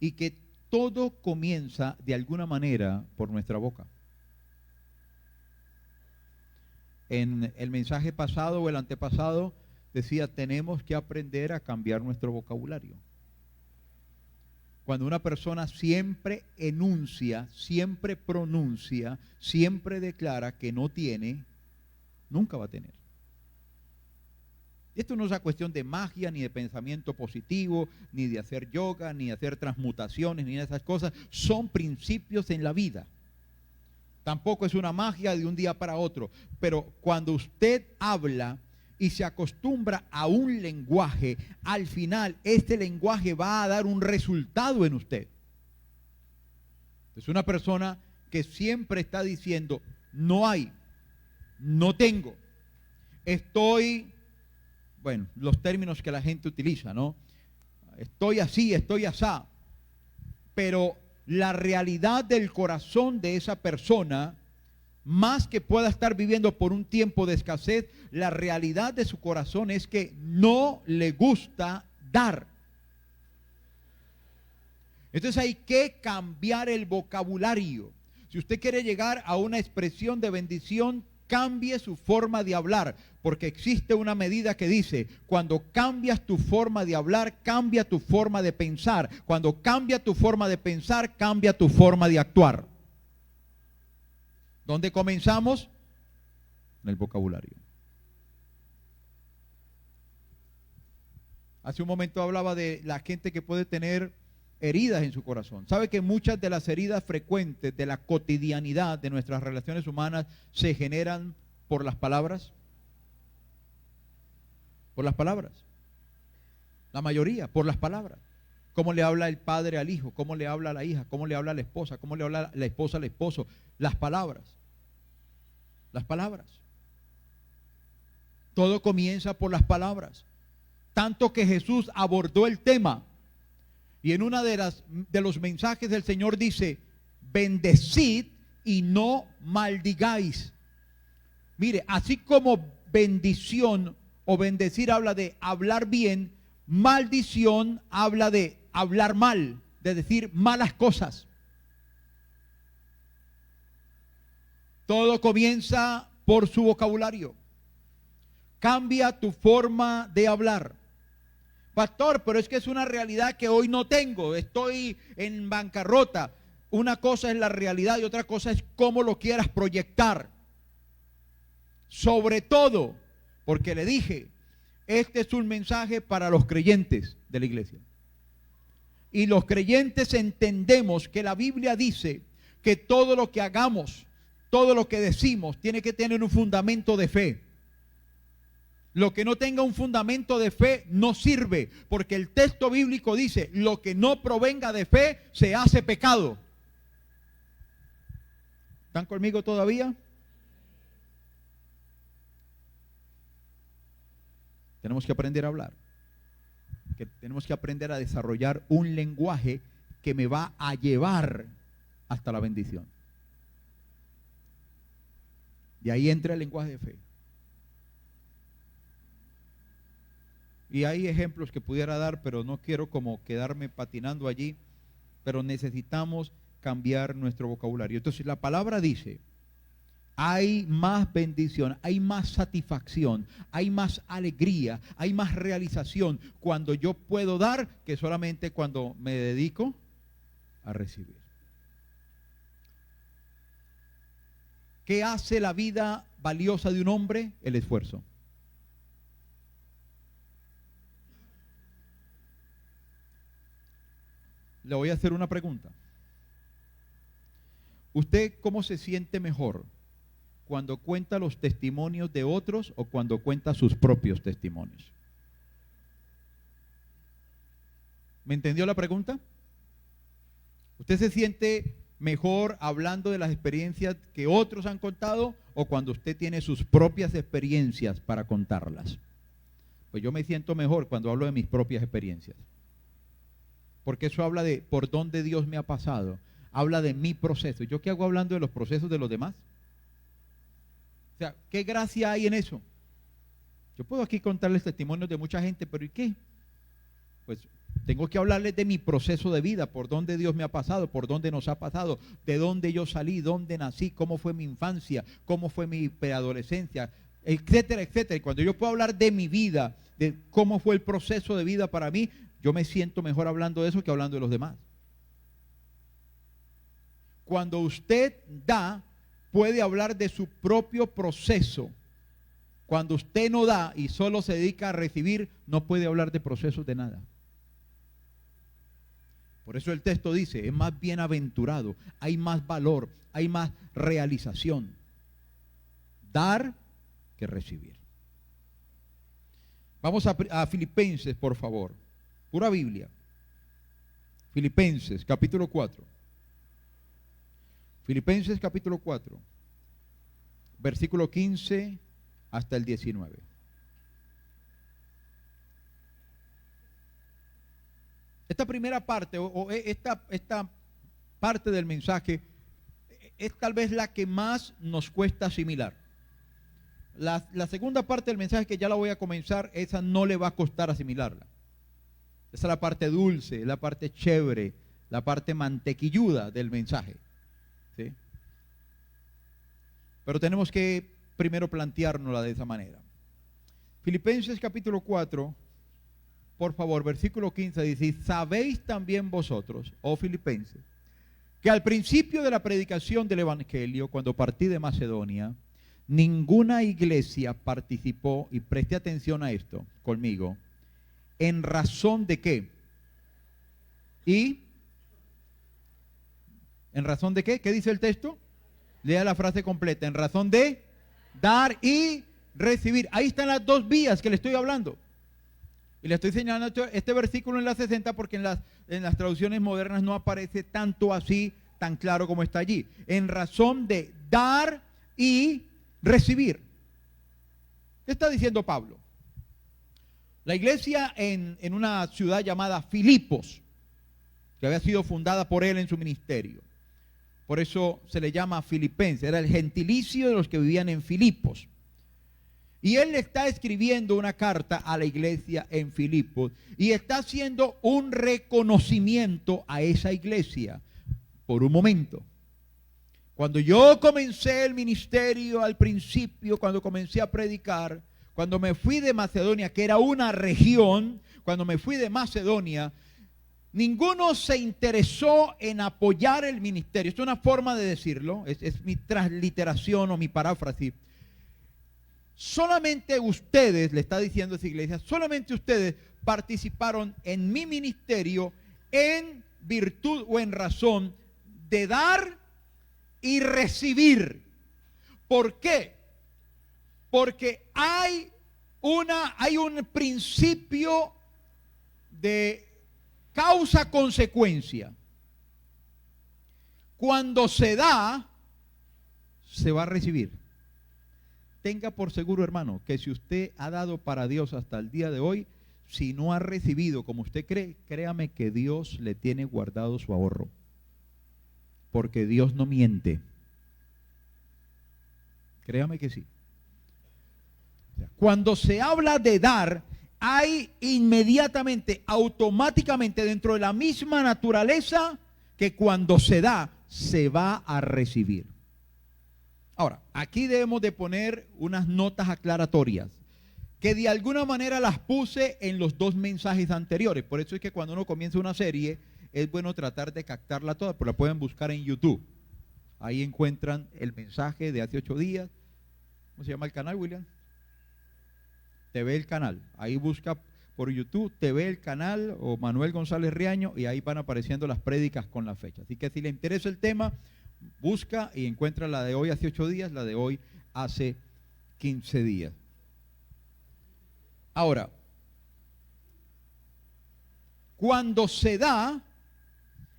Y que todo comienza de alguna manera por nuestra boca. En el mensaje pasado o el antepasado decía, tenemos que aprender a cambiar nuestro vocabulario. Cuando una persona siempre enuncia, siempre pronuncia, siempre declara que no tiene, nunca va a tener. Y esto no es una cuestión de magia, ni de pensamiento positivo, ni de hacer yoga, ni de hacer transmutaciones, ni de esas cosas. Son principios en la vida. Tampoco es una magia de un día para otro. Pero cuando usted habla y se acostumbra a un lenguaje, al final este lenguaje va a dar un resultado en usted. Es una persona que siempre está diciendo, no hay, no tengo, estoy, bueno, los términos que la gente utiliza, ¿no? Estoy así, estoy asá. Pero la realidad del corazón de esa persona, más que pueda estar viviendo por un tiempo de escasez, la realidad de su corazón es que no le gusta dar. Entonces hay que cambiar el vocabulario. Si usted quiere llegar a una expresión de bendición, cambie su forma de hablar, porque existe una medida que dice, cuando cambias tu forma de hablar, cambia tu forma de pensar. Cuando cambia tu forma de pensar, cambia tu forma de actuar. ¿Dónde comenzamos? En el vocabulario. Hace un momento hablaba de la gente que puede tener heridas en su corazón. ¿Sabe que muchas de las heridas frecuentes de la cotidianidad de nuestras relaciones humanas se generan por las palabras? Por las palabras. La mayoría, por las palabras. Cómo le habla el padre al hijo, cómo le habla a la hija, cómo le habla a la esposa, cómo le habla la esposa al esposo. Las palabras. Las palabras. Todo comienza por las palabras. Tanto que Jesús abordó el tema. Y en una de los mensajes del Señor dice, bendecid y no maldigáis. Mire, así como bendición o bendecir habla de hablar bien, maldición habla de hablar mal, de decir malas cosas. Todo comienza por su vocabulario. Cambia tu forma de hablar. Pastor, pero es que es una realidad que hoy no tengo, estoy en bancarrota. Una cosa es la realidad y otra cosa es cómo lo quieras proyectar. Sobre todo, porque le dije, este es un mensaje para los creyentes de la iglesia. Y los creyentes entendemos que la Biblia dice que todo lo que hagamos, todo lo que decimos, tiene que tener un fundamento de fe. Lo que no tenga un fundamento de fe no sirve, porque el texto bíblico dice, lo que no provenga de fe se hace pecado. ¿Están conmigo todavía? Tenemos que aprender a hablar. Tenemos que aprender a desarrollar un lenguaje que me va a llevar hasta la bendición. Y ahí entra el lenguaje de fe. Y hay ejemplos que pudiera dar, pero no quiero como quedarme patinando allí, pero necesitamos cambiar nuestro vocabulario. Entonces la palabra dice, hay más bendición, hay más satisfacción, hay más alegría, hay más realización cuando yo puedo dar que solamente cuando me dedico a recibir. ¿Qué hace la vida valiosa de un hombre? El esfuerzo. Le voy a hacer una pregunta. ¿Usted cómo se siente mejor? ¿Cuando cuenta los testimonios de otros o cuando cuenta sus propios testimonios? ¿Me entendió la pregunta? ¿Usted se siente mejor hablando de las experiencias que otros han contado o cuando usted tiene sus propias experiencias para contarlas? Pues yo me siento mejor cuando hablo de mis propias experiencias. Porque eso habla de por dónde Dios me ha pasado. Habla de mi proceso. ¿Yo qué hago hablando de los procesos de los demás? O sea, ¿qué gracia hay en eso? Yo puedo aquí contarles testimonios de mucha gente, pero ¿y qué? Pues tengo que hablarles de mi proceso de vida, por dónde Dios me ha pasado, por dónde nos ha pasado, de dónde yo salí, dónde nací, cómo fue mi infancia, cómo fue mi preadolescencia, etcétera, etcétera. Y cuando yo puedo hablar de mi vida, de cómo fue el proceso de vida para mí, yo me siento mejor hablando de eso que hablando de los demás. Cuando usted da, puede hablar de su propio proceso Cuando usted no da y solo se dedica a recibir, no puede hablar de procesos de nada. Por eso el texto dice, es más bienaventurado, hay más valor, hay más realización. Dar que recibir. Vamos a Filipenses, por favor. Pura Biblia. Filipenses, capítulo 4. Filipenses, capítulo 4. Versículo 15 hasta el 19. Esta primera parte, esta parte del mensaje, es tal vez la que más nos cuesta asimilar. La segunda parte del mensaje, que ya la voy a comenzar, esa no le va a costar asimilarla. Esa es la parte dulce, la parte chévere, la parte mantequilluda del mensaje, ¿sí? Pero tenemos que primero planteárnosla de esa manera. Filipenses capítulo 4, por favor, versículo 15 dice: sabéis también vosotros, oh Filipenses, que al principio de la predicación del Evangelio, cuando partí de Macedonia, ninguna iglesia participó, y preste atención a esto conmigo, ¿en razón de qué? ¿Y en razón de qué? ¿Qué dice el texto? Lea la frase completa. En razón de dar y recibir. Ahí están las dos vías que le estoy hablando. Y le estoy señalando este versículo en la 60 porque en las traducciones modernas no aparece tanto así, tan claro como está allí. En razón de dar y recibir. ¿Qué está diciendo Pablo? La iglesia en una ciudad llamada Filipos, que había sido fundada por él en su ministerio. Por eso se le llama filipense, era el gentilicio de los que vivían en Filipos. Y él le está escribiendo una carta a la iglesia en Filipos y está haciendo un reconocimiento a esa iglesia. Por un momento, cuando yo comencé el ministerio al principio, cuando comencé a predicar, cuando me fui de Macedonia, que era una región, cuando me fui de Macedonia, ninguno se interesó en apoyar el ministerio. Esto es una forma de decirlo, es mi transliteración o mi paráfrasis. Solamente ustedes, le está diciendo esa iglesia, solamente ustedes participaron en mi ministerio en virtud o en razón de dar y recibir. ¿Por qué? Porque hay un principio de causa-consecuencia. Cuando se da, se va a recibir. Tenga por seguro, hermano, que si usted ha dado para Dios hasta el día de hoy, si no ha recibido como usted cree, créame que Dios le tiene guardado su ahorro. Porque Dios no miente. Créame que sí. Cuando se habla de dar, hay inmediatamente, automáticamente dentro de la misma naturaleza que cuando se da, se va a recibir. Ahora, aquí debemos de poner unas notas aclaratorias, que de alguna manera las puse en los dos mensajes anteriores. Por eso es que cuando uno comienza una serie, es bueno tratar de captarla toda, pero la pueden buscar en YouTube. Ahí encuentran el mensaje de hace 8 días. ¿Cómo se llama el canal, William? TV El Canal. Ahí busca por YouTube TV El Canal o Manuel González Riaño y ahí van apareciendo las prédicas con la fecha. Así que si le interesa el tema, busca y encuentra la de hoy hace 8 días, la de hoy hace 15 días. Ahora, cuando se da,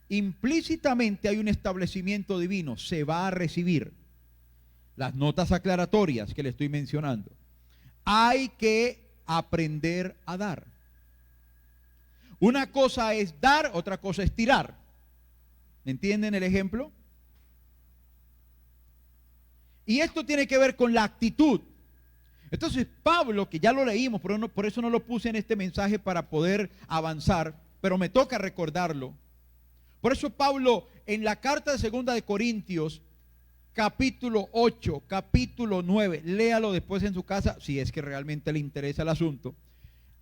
implícitamente hay un establecimiento divino, se va a recibir. Las notas aclaratorias que le estoy mencionando. Hay que aprender a dar. Una cosa es dar, otra cosa es tirar. ¿Me entienden el ejemplo? Y esto tiene que ver con la actitud. Entonces Pablo, que ya lo leímos, por eso no lo puse en este mensaje para poder avanzar, pero me toca recordarlo. Por eso Pablo en la carta de 2 de Corintios, capítulo 8, capítulo 9, léalo después en su casa, si es que realmente le interesa el asunto,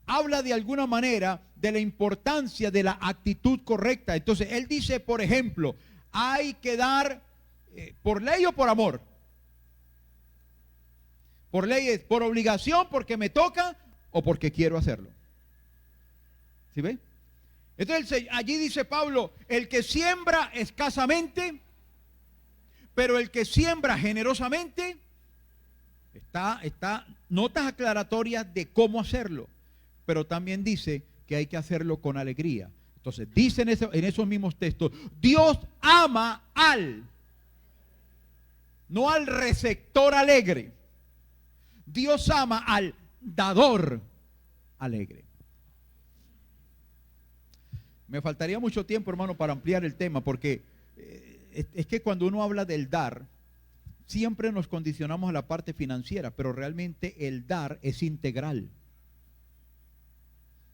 habla de alguna manera de la importancia de la actitud correcta. Entonces él dice, por ejemplo, hay que dar por ley o por amor. Por ley es por obligación, porque me toca o porque quiero hacerlo. ¿Sí ve? Entonces allí dice Pablo, el que siembra escasamente, pero el que siembra generosamente, está notas aclaratorias de cómo hacerlo, pero también dice que hay que hacerlo con alegría. Entonces dice en esos mismos textos, Dios ama no al receptor alegre, Dios ama al dador alegre. Me faltaría mucho tiempo, hermano, para ampliar el tema, porque es que cuando uno habla del dar, siempre nos condicionamos a la parte financiera, pero realmente el dar es integral.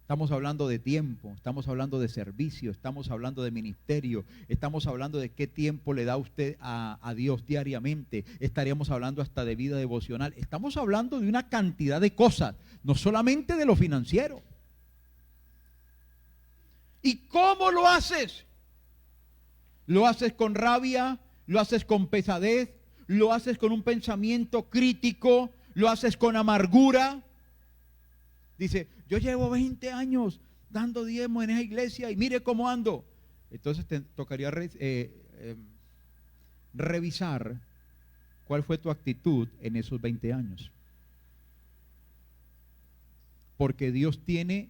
Estamos hablando de tiempo, estamos hablando de servicio, estamos hablando de ministerio, estamos hablando de qué tiempo le da usted a Dios diariamente, estaríamos hablando hasta de vida devocional, estamos hablando de una cantidad de cosas, no solamente de lo financiero. ¿Y cómo lo haces? ¿Lo haces con rabia? ¿Lo haces con pesadez? ¿Lo haces con un pensamiento crítico? ¿Lo haces con amargura? Dice, yo llevo 20 años dando diezmo en esa iglesia y mire cómo ando. Entonces te tocaría revisar cuál fue tu actitud en esos 20 años. Porque Dios tiene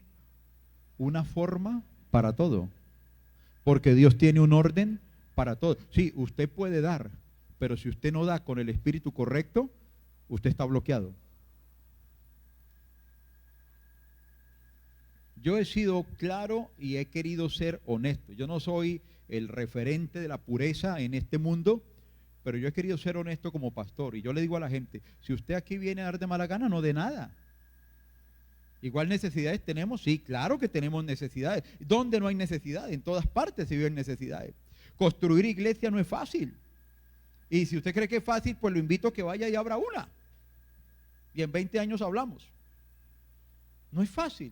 una forma para todo. Porque Dios tiene un orden para todo. Sí, usted puede dar, pero si usted no da con el espíritu correcto, usted está bloqueado. Yo he sido claro y he querido ser honesto. Yo no soy el referente de la pureza en este mundo, pero yo he querido ser honesto como pastor. Y yo le digo a la gente, si usted aquí viene a dar de mala gana, no dé nada. Igual necesidades tenemos, sí, claro que tenemos necesidades. ¿Dónde no hay necesidades? En todas partes se viven necesidades. Construir iglesia no es fácil. Y si usted cree que es fácil, pues lo invito a que vaya y abra una. Y en 20 años hablamos. No es fácil.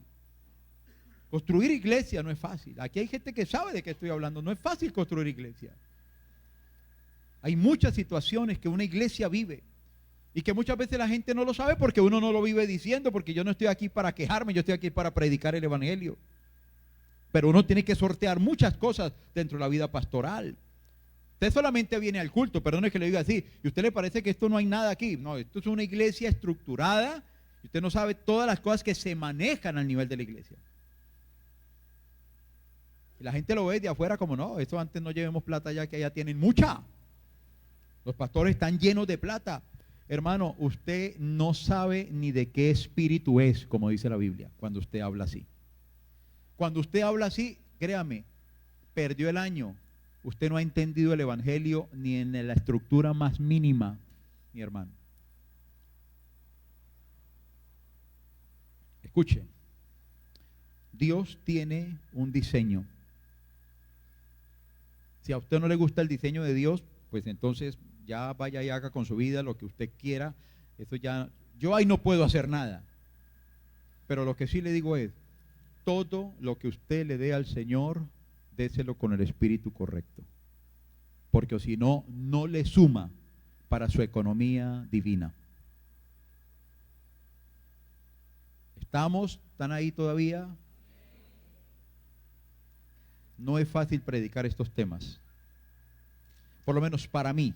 Construir iglesia no es fácil. Aquí hay gente que sabe de qué estoy hablando. No es fácil construir iglesia. Hay muchas situaciones que una iglesia vive y que muchas veces la gente no lo sabe porque uno no lo vive diciendo, porque yo no estoy aquí para quejarme, yo estoy aquí para predicar el evangelio. Pero uno tiene que sortear muchas cosas dentro de la vida pastoral. Usted solamente viene al culto, perdone que le diga así, y a usted le parece que esto no hay nada aquí. No, esto es una iglesia estructurada y usted no sabe todas las cosas que se manejan al nivel de la iglesia. Y la gente lo ve de afuera como, no, esto antes no llevemos plata ya que allá tienen mucha. Los pastores están llenos de plata. Hermano, usted no sabe ni de qué espíritu es, como dice la Biblia, cuando usted habla así. Cuando usted habla así, créame, perdió el año. Usted no ha entendido el evangelio ni en la estructura más mínima, mi hermano. Escuche, Dios tiene un diseño. Si a usted no le gusta el diseño de Dios, pues entonces ya vaya y haga con su vida lo que usted quiera. Eso ya, yo ahí no puedo hacer nada. Pero lo que sí le digo es, todo lo que usted le dé al Señor, déselo con el espíritu correcto. Porque si no, no le suma para su economía divina. ¿Están ahí todavía? No es fácil predicar estos temas. Por lo menos para mí.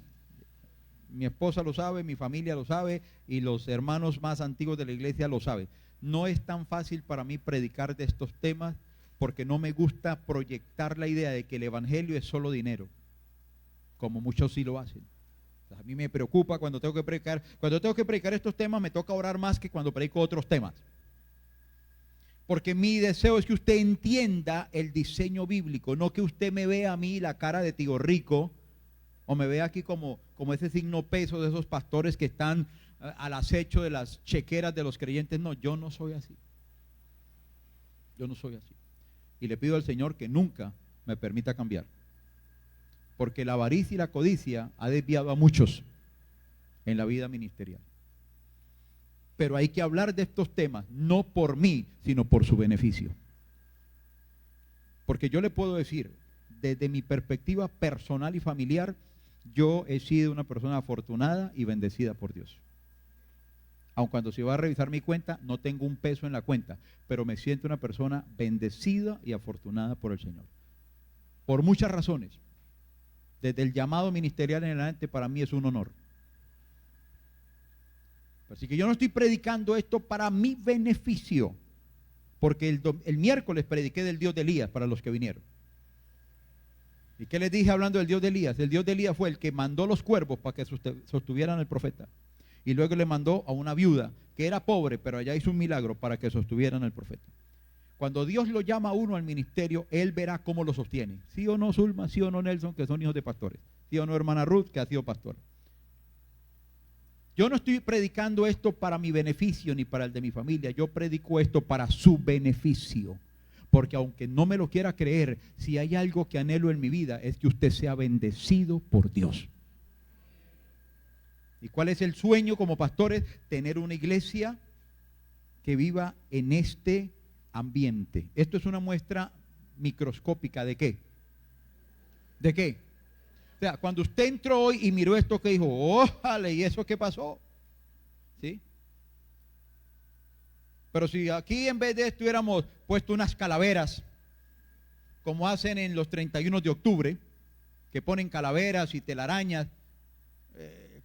Mi esposa lo sabe, mi familia lo sabe y los hermanos más antiguos de la iglesia lo saben. No es tan fácil para mí predicar de estos temas porque no me gusta proyectar la idea de que el evangelio es solo dinero, como muchos sí lo hacen. A mí me preocupa cuando tengo que predicar estos temas, me toca orar más que cuando predico otros temas. Porque mi deseo es que usted entienda el diseño bíblico, no que usted me vea a mí la cara de tío rico, o me vea aquí como ese signo peso de esos pastores que están al acecho de las chequeras de los creyentes. No, yo no soy así. Yo no soy así. Y le pido al Señor que nunca me permita cambiar. Porque la avaricia y la codicia ha desviado a muchos en la vida ministerial. Pero hay que hablar de estos temas, no por mí, sino por su beneficio. Porque yo le puedo decir, desde mi perspectiva personal y familiar, yo he sido una persona afortunada y bendecida por Dios. Aun cuando se va a revisar mi cuenta, no tengo un peso en la cuenta, pero me siento una persona bendecida y afortunada por el Señor. Por muchas razones. Desde el llamado ministerial en adelante, para mí es un honor. Así que yo no estoy predicando esto para mi beneficio, porque el miércoles prediqué del Dios de Elías para los que vinieron. ¿Y qué les dije hablando del Dios de Elías? El Dios de Elías fue el que mandó los cuervos para que sostuvieran al profeta. Y luego le mandó a una viuda que era pobre, pero allá hizo un milagro para que sostuvieran al profeta. Cuando Dios lo llama a uno al ministerio, Él verá cómo lo sostiene. ¿Sí o no, Zulma? ¿Sí o no, Nelson? Que son hijos de pastores. ¿Sí o no, hermana Ruth? Que ha sido pastora. Yo no estoy predicando esto para mi beneficio ni para el de mi familia. Yo predico esto para su beneficio. Porque aunque no me lo quiera creer, si hay algo que anhelo en mi vida es que usted sea bendecido por Dios. ¿Y cuál es el sueño como pastores? Tener una iglesia que viva en este ambiente. Esto es una muestra microscópica ¿de qué? ¿De qué? O sea, cuando usted entró hoy y miró esto que dijo, ¡ójale! ¿Y eso qué pasó? ¿Sí? Pero si aquí en vez de esto hubiéramos puesto unas calaveras, como hacen en los 31 de octubre, que ponen calaveras y telarañas,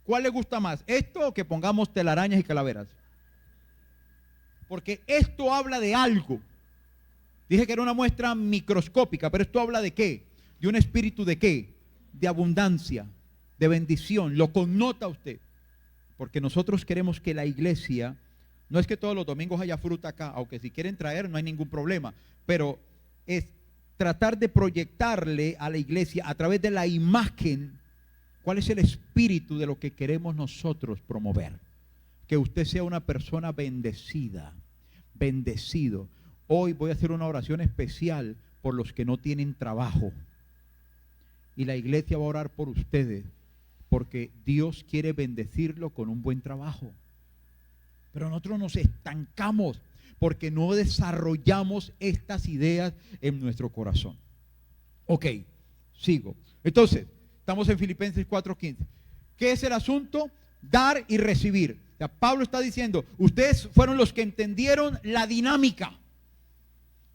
¿cuál le gusta más? ¿Esto o que pongamos telarañas y calaveras? Porque esto habla de algo. Dije que era una muestra microscópica, pero esto habla de qué? De un espíritu de qué? De abundancia, de bendición. Lo connota usted. Porque nosotros queremos que la iglesia, no es que todos los domingos haya fruta acá, aunque si quieren traer no hay ningún problema, pero es tratar de proyectarle a la iglesia a través de la imagen cuál es el espíritu de lo que queremos nosotros promover. Que usted sea una persona bendecida, bendecido. Hoy voy a hacer una oración especial por los que no tienen trabajo. Y la iglesia va a orar por ustedes, porque Dios quiere bendecirlo con un buen trabajo. Pero nosotros nos estancamos porque no desarrollamos estas ideas en nuestro corazón. Ok, sigo. Entonces, estamos en Filipenses 4:15. ¿Qué es el asunto? Dar y recibir. O sea, Pablo está diciendo, ustedes fueron los que entendieron la dinámica.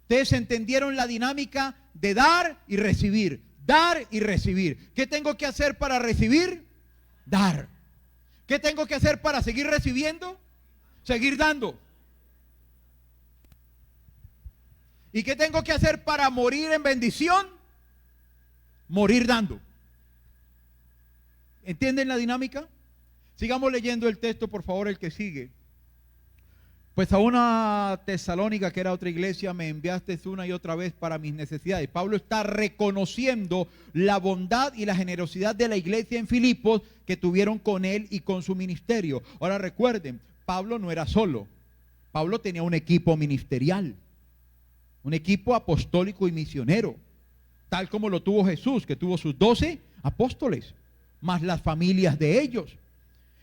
Ustedes entendieron la dinámica de dar y recibir. Dar y recibir. ¿Qué tengo que hacer para recibir? Dar. ¿Qué tengo que hacer para seguir recibiendo? Seguir dando. ¿Y qué tengo que hacer para morir en bendición? Morir dando. ¿Entienden la dinámica? Sigamos leyendo el texto, por favor, el que sigue. Pues a una Tesalónica, que era otra iglesia, me enviaste una y otra vez para mis necesidades. Pablo está reconociendo la bondad y la generosidad de la iglesia en Filipos que tuvieron con él y con su ministerio. Ahora recuerden, Pablo no era solo. Pablo tenía un equipo ministerial, un equipo apostólico y misionero, tal como lo tuvo Jesús, que tuvo sus 12 apóstoles, más las familias de ellos.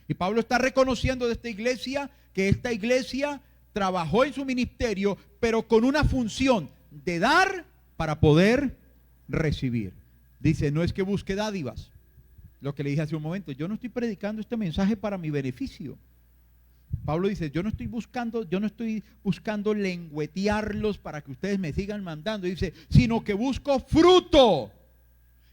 Y Pablo está reconociendo de esta iglesia que esta iglesia trabajó en su ministerio, pero con una función de dar para poder recibir. Dice, no es que busque dádivas. Lo que le dije hace un momento, yo no estoy predicando este mensaje para mi beneficio. Pablo dice, yo no estoy buscando lengüetearlos para que ustedes me sigan mandando. Dice, sino que busco fruto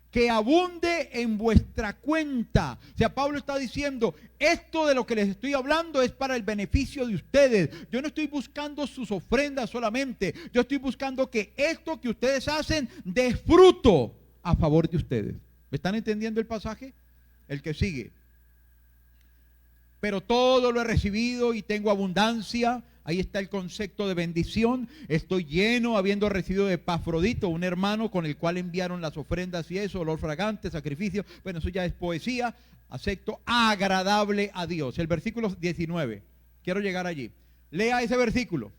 que abunde en vuestra cuenta. O sea, Pablo está diciendo, esto de lo que les estoy hablando es para el beneficio de ustedes. Yo no estoy buscando sus ofrendas solamente. Yo estoy buscando que esto que ustedes hacen dé fruto a favor de ustedes. ¿Me están entendiendo el pasaje? El que sigue. Pero todo lo he recibido y tengo abundancia. Ahí está el concepto de bendición. Estoy lleno, habiendo recibido de Epafrodito, un hermano con el cual enviaron las ofrendas y eso, olor fragante, sacrificio. Bueno, eso ya es poesía. Acepto agradable a Dios. El versículo 19. Quiero llegar allí. Lea ese versículo.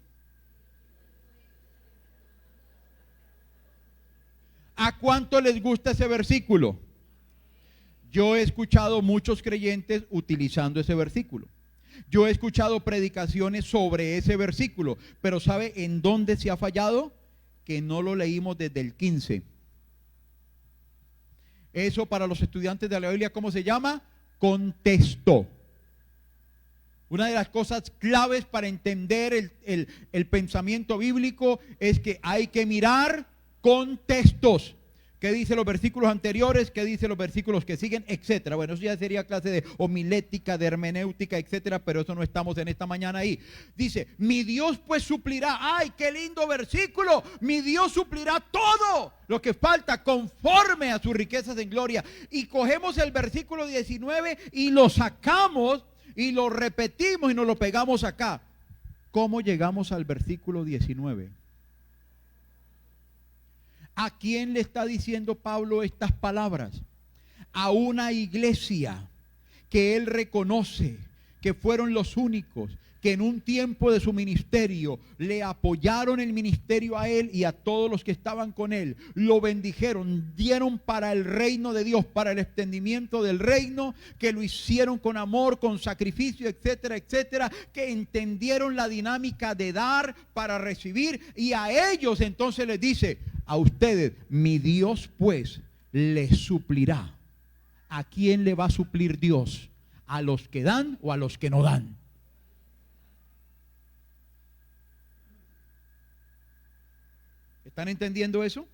¿A cuánto les gusta ese versículo? Yo he escuchado muchos creyentes utilizando ese versículo. Yo he escuchado predicaciones sobre ese versículo, pero ¿sabe en dónde se ha fallado? Que no lo leímos desde el 15. Eso para los estudiantes de la Biblia, ¿cómo se llama? Contexto. Una de las cosas claves para entender el pensamiento bíblico es que hay que mirar contextos. ¿Qué dicen los versículos anteriores? ¿Qué dicen los versículos que siguen? Etcétera. Bueno, eso ya sería clase de homilética, de hermenéutica, etcétera, pero eso no estamos en esta mañana ahí. Dice, mi Dios pues suplirá. ¡Ay, qué lindo versículo! Mi Dios suplirá todo lo que falta conforme a sus riquezas en gloria. Y cogemos el versículo 19 y lo sacamos y lo repetimos y nos lo pegamos acá. ¿Cómo llegamos al versículo 19? ¿A quién le está diciendo Pablo estas palabras? A una iglesia que él reconoce que fueron los únicos que en un tiempo de su ministerio le apoyaron el ministerio a él y a todos los que estaban con él, lo bendijeron, dieron para el reino de Dios, para el extendimiento del reino, que lo hicieron con amor, con sacrificio, etcétera, etcétera, que entendieron la dinámica de dar para recibir, y a ellos entonces les dice, a ustedes, mi Dios pues les suplirá. ¿A quién le va a suplir Dios? ¿A los que dan o a los que no dan? ¿Están entendiendo eso?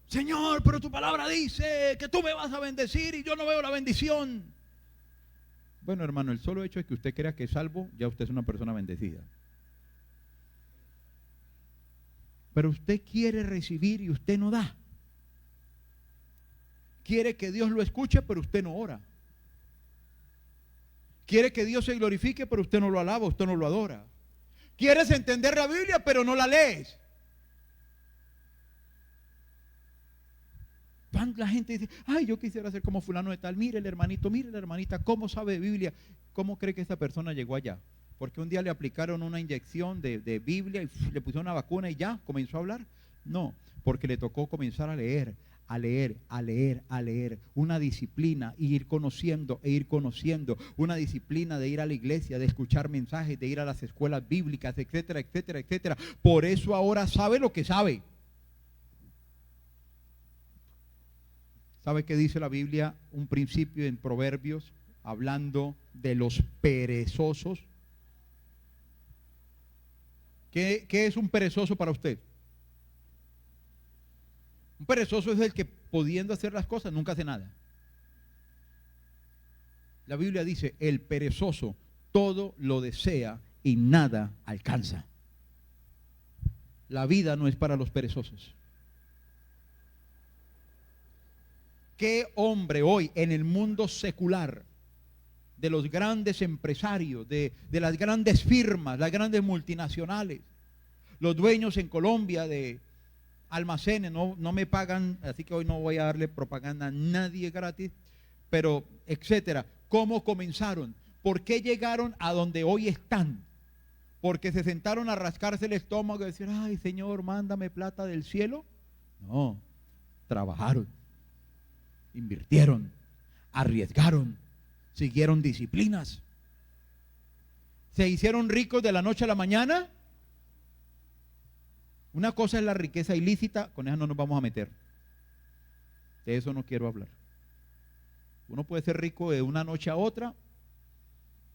Señor, pero tu palabra dice que tú me vas a bendecir y yo no veo la bendición. Bueno, hermano, el solo hecho de que usted crea que es salvo, ya usted es una persona bendecida. Pero usted quiere recibir y usted no da. Quiere que Dios lo escuche, pero usted no ora. Quiere que Dios se glorifique, pero usted no lo alaba, usted no lo adora. Quieres entender la Biblia, pero no la lees. La gente dice, ay, yo quisiera ser como fulano de tal. Mire el hermanito, mire la hermanita, ¿cómo sabe de Biblia? ¿Cómo cree que esta persona llegó allá? Porque un día le aplicaron una inyección de Biblia y le pusieron una vacuna y ya comenzó a hablar. No, porque le tocó comenzar a leer. Una disciplina, ir conociendo, una disciplina de ir a la iglesia, de escuchar mensajes, de ir a las escuelas bíblicas, etcétera, etcétera, etcétera. Por eso ahora sabe lo que sabe. ¿Sabe qué dice la Biblia? Un principio en Proverbios, hablando de los perezosos. ¿Qué es un perezoso para usted? Un perezoso es el que, pudiendo hacer las cosas, nunca hace nada. La Biblia dice, el perezoso todo lo desea y nada alcanza. La vida no es para los perezosos. ¿Qué hombre hoy en el mundo secular, de los grandes empresarios, de las grandes firmas, las grandes multinacionales, los dueños en Colombia de almacenes, no me pagan, así que hoy no voy a darle propaganda a nadie gratis, pero etcétera? ¿Cómo comenzaron? ¿Por qué llegaron a donde hoy están? ¿Porque se sentaron a rascarse el estómago y decir, ay Señor, mándame plata del cielo? No, trabajaron, invirtieron, arriesgaron, siguieron disciplinas. ¿Se hicieron ricos de la noche a la mañana? Una cosa es la riqueza ilícita, con esa no nos vamos a meter. De eso no quiero hablar. Uno puede ser rico de una noche a otra,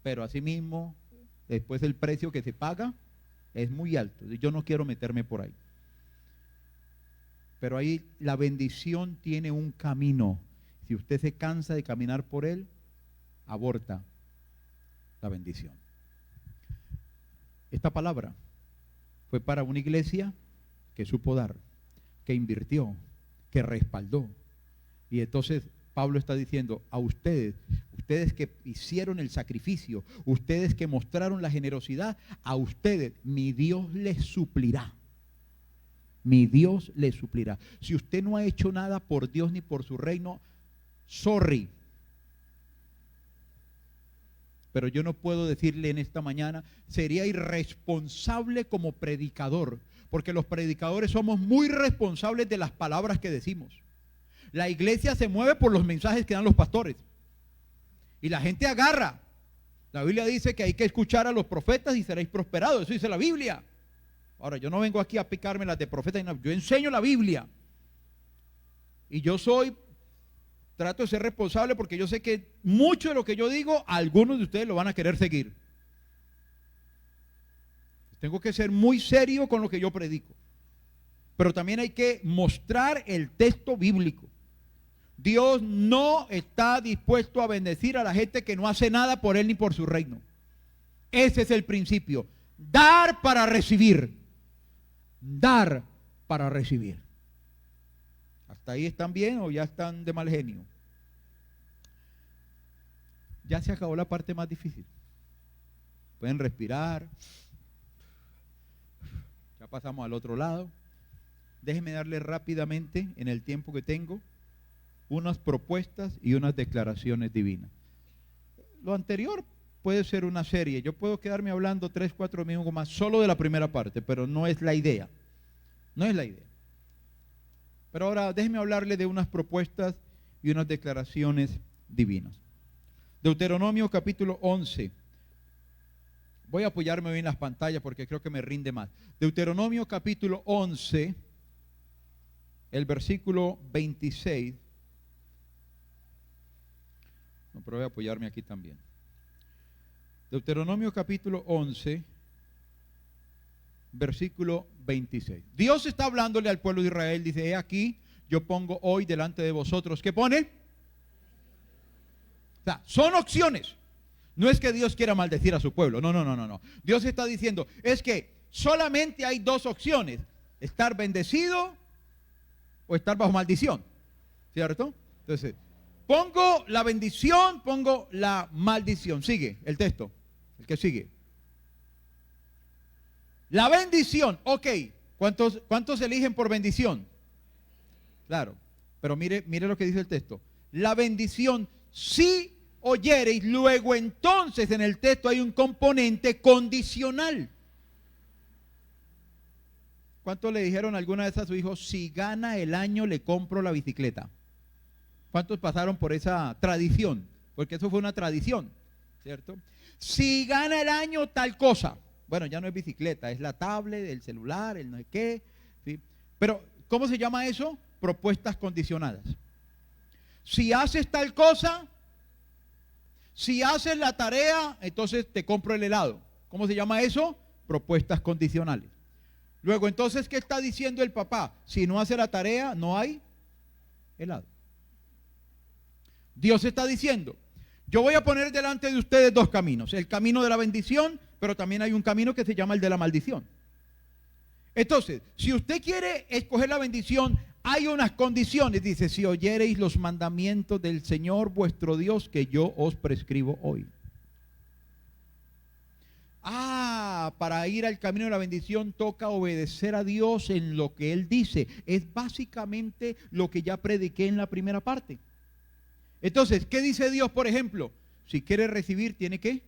pero asimismo, después el precio que se paga es muy alto. Yo no quiero meterme por ahí. Pero ahí la bendición tiene un camino. Si usted se cansa de caminar por él, aborta la bendición. Esta palabra fue para una iglesia que supo dar, que invirtió, que respaldó. Y entonces Pablo está diciendo a ustedes, ustedes que hicieron el sacrificio, ustedes que mostraron la generosidad, a ustedes mi Dios les suplirá. Mi Dios les suplirá. Si usted no ha hecho nada por Dios ni por su reino, sorry. Pero yo no puedo decirle en esta mañana, sería irresponsable como predicador, porque los predicadores somos muy responsables de las palabras que decimos. La iglesia se mueve por los mensajes que dan los pastores. Y la gente agarra. La Biblia dice que hay que escuchar a los profetas y seréis prosperados. Eso dice la Biblia. Ahora, yo no vengo aquí a picarme las de profetas, yo enseño la Biblia. Y yo soy trato de ser responsable porque yo sé que mucho de lo que yo digo, algunos de ustedes lo van a querer seguir. Tengo que ser muy serio con lo que yo predico. Pero también hay que mostrar el texto bíblico. Dios no está dispuesto a bendecir a la gente que no hace nada por Él ni por su reino. Ese es el principio. Dar para recibir. Dar para recibir. ¿Hasta ahí están bien o ya están de mal genio? Ya se acabó la parte más difícil. Pueden respirar. Ya pasamos al otro lado. Déjenme darle rápidamente, en el tiempo que tengo, unas propuestas y unas declaraciones divinas. Lo anterior puede ser una serie. Yo puedo quedarme hablando 3, 4 minutos más solo de la primera parte, pero no es la idea. No es la idea. Pero ahora déjenme hablarle de unas propuestas y unas declaraciones divinas. Deuteronomio capítulo 11. Voy a apoyarme hoy en las pantallas porque creo que me rinde más. Deuteronomio capítulo 11, el versículo 26. No, pero voy a apoyarme aquí también. Deuteronomio capítulo 11, versículo 26. Dios está hablándole al pueblo de Israel, dice, he aquí, yo pongo hoy delante de vosotros, ¿qué pone? O sea, son opciones. No es que Dios quiera maldecir a su pueblo, no. Dios está diciendo, es que solamente hay dos opciones, estar bendecido o estar bajo maldición, ¿cierto? Entonces, pongo la bendición, pongo la maldición. Sigue el texto, el que sigue. La bendición, ok. ¿Cuántos eligen por bendición? Claro, pero mire lo que dice el texto. La bendición, si oyereis, luego entonces en el texto hay un componente condicional. ¿Cuántos le dijeron alguna vez a su hijo, si gana el año le compro la bicicleta? ¿Cuántos pasaron por esa tradición? Porque eso fue una tradición, ¿cierto? Si gana el año tal cosa. Bueno, ya no es bicicleta, es la tablet, el celular, el no sé qué, ¿sí? Pero, ¿cómo se llama eso? Propuestas condicionadas. Si haces tal cosa, si haces la tarea, entonces te compro el helado. ¿Cómo se llama eso? Propuestas condicionales. Luego, entonces, ¿qué está diciendo el papá? Si no hace la tarea, no hay helado. Dios está diciendo, yo voy a poner delante de ustedes dos caminos. El camino de la bendición, pero también hay un camino que se llama el de la maldición. Entonces, si usted quiere escoger la bendición, hay unas condiciones. Dice, si oyereis los mandamientos del Señor vuestro Dios que yo os prescribo hoy. Para ir al camino de la bendición toca obedecer a Dios en lo que Él dice. Es básicamente lo que ya prediqué en la primera parte. Entonces, ¿qué dice Dios, por ejemplo? Si quiere recibir, ¿tiene qué?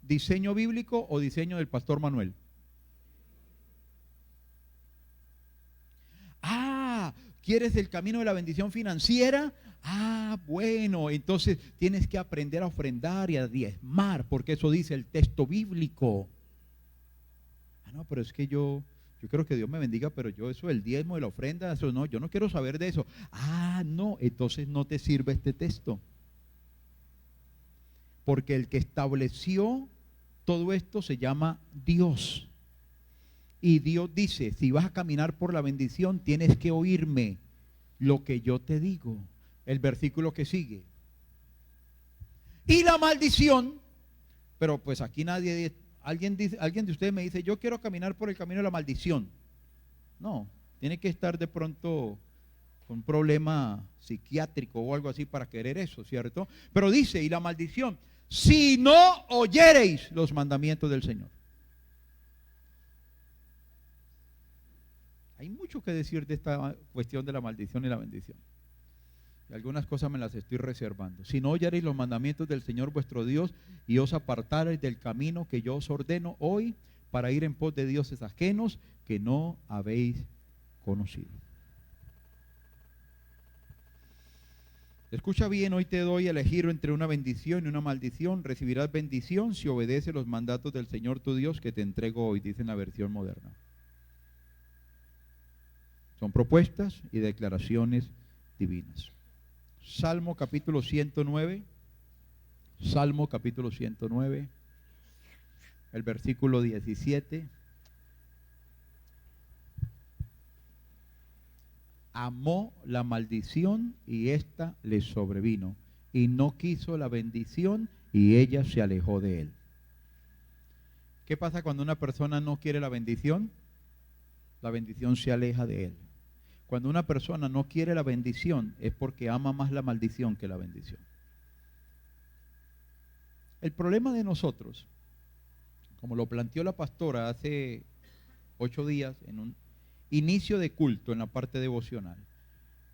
¿Diseño bíblico o diseño del pastor Manuel? ¿Quieres el camino de la bendición financiera? Bueno, entonces tienes que aprender a ofrendar y a diezmar, porque eso dice el texto bíblico. No, pero es que yo quiero que Dios me bendiga, pero yo eso del diezmo, de la ofrenda, eso no, yo no quiero saber de eso. No, entonces no te sirve este texto. Porque el que estableció todo esto se llama Dios. Y Dios dice, si vas a caminar por la bendición, tienes que oírme lo que yo te digo. El versículo que sigue. Y la maldición, pero pues aquí nadie, alguien de ustedes me dice, yo quiero caminar por el camino de la maldición. No, tiene que estar de pronto con un problema psiquiátrico o algo así para querer eso, ¿cierto? Pero dice, y la maldición, si no oyereis los mandamientos del Señor. Hay mucho que decir de esta cuestión de la maldición y la bendición. Y algunas cosas me las estoy reservando. Si no oyereis los mandamientos del Señor vuestro Dios y os apartareis del camino que yo os ordeno hoy para ir en pos de dioses ajenos que no habéis conocido. Escucha bien, hoy te doy a elegir entre una bendición y una maldición. Recibirás bendición si obedeces los mandatos del Señor tu Dios que te entrego hoy, dice en la versión moderna. Son propuestas y declaraciones divinas. Salmo capítulo 109. Salmo capítulo 109. El versículo 17. Amó la maldición y ésta le sobrevino, y no quiso la bendición y ella se alejó de él. ¿Qué pasa cuando una persona no quiere la bendición? La bendición se aleja de él. Cuando una persona no quiere la bendición es porque ama más la maldición que la bendición. El problema de nosotros, como lo planteó la pastora hace 8 días en un inicio de culto en la parte devocional,